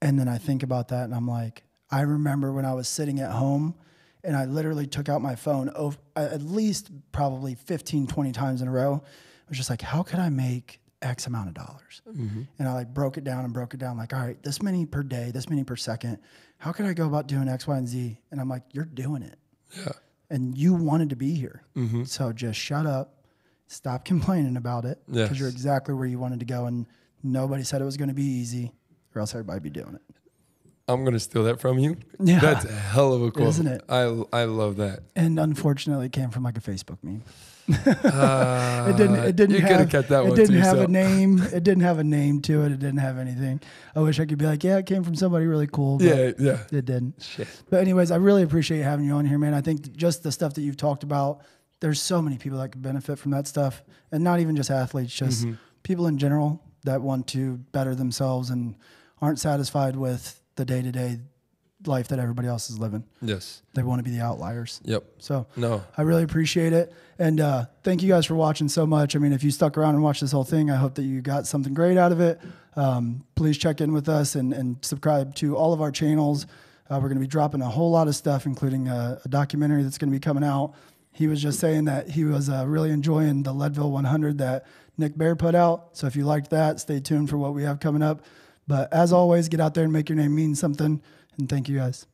And then I think about that and I'm like, I remember when I was sitting at home and I literally took out my phone at least probably 15, 20 times in a row. I was just like, how could I make X amount of dollars? And I like broke it down like, all right, this many per day, this many per second. How can I go about doing X, Y, and Z? And I'm like, you're doing it. Yeah. And you wanted to be here. So just shut up, stop complaining about it because you're exactly where you wanted to go. And nobody said it was going to be easy or else everybody'd be doing it. I'm going to steal that from you. Yeah. That's a hell of a quote. Isn't it? I love that. And unfortunately it came from like a Facebook meme. It didn't you could have kept that one. It didn't have a name. It didn't have a name to it. It didn't have anything. I wish I could be like, yeah, it came from somebody really cool. But yeah. It didn't. Shit. But anyways, I really appreciate having you on here, man. I think just the stuff that you've talked about, there's so many people that could benefit from that stuff, and not even just athletes, just people in general that want to better themselves and aren't satisfied with the day-to-day life that everybody else is living. Yes. They want to be the outliers. Yep. So no, I really appreciate it. And thank you guys for watching so much. I mean, if you stuck around and watched this whole thing, I hope that you got something great out of it. Please check in with us and subscribe to all of our channels. We're going to be dropping a whole lot of stuff, including a documentary that's going to be coming out. He was just saying that he was really enjoying the Leadville 100 that Nick Bear put out. So if you liked that, stay tuned for what we have coming up. But as always, get out there and make your name mean something. And thank you guys.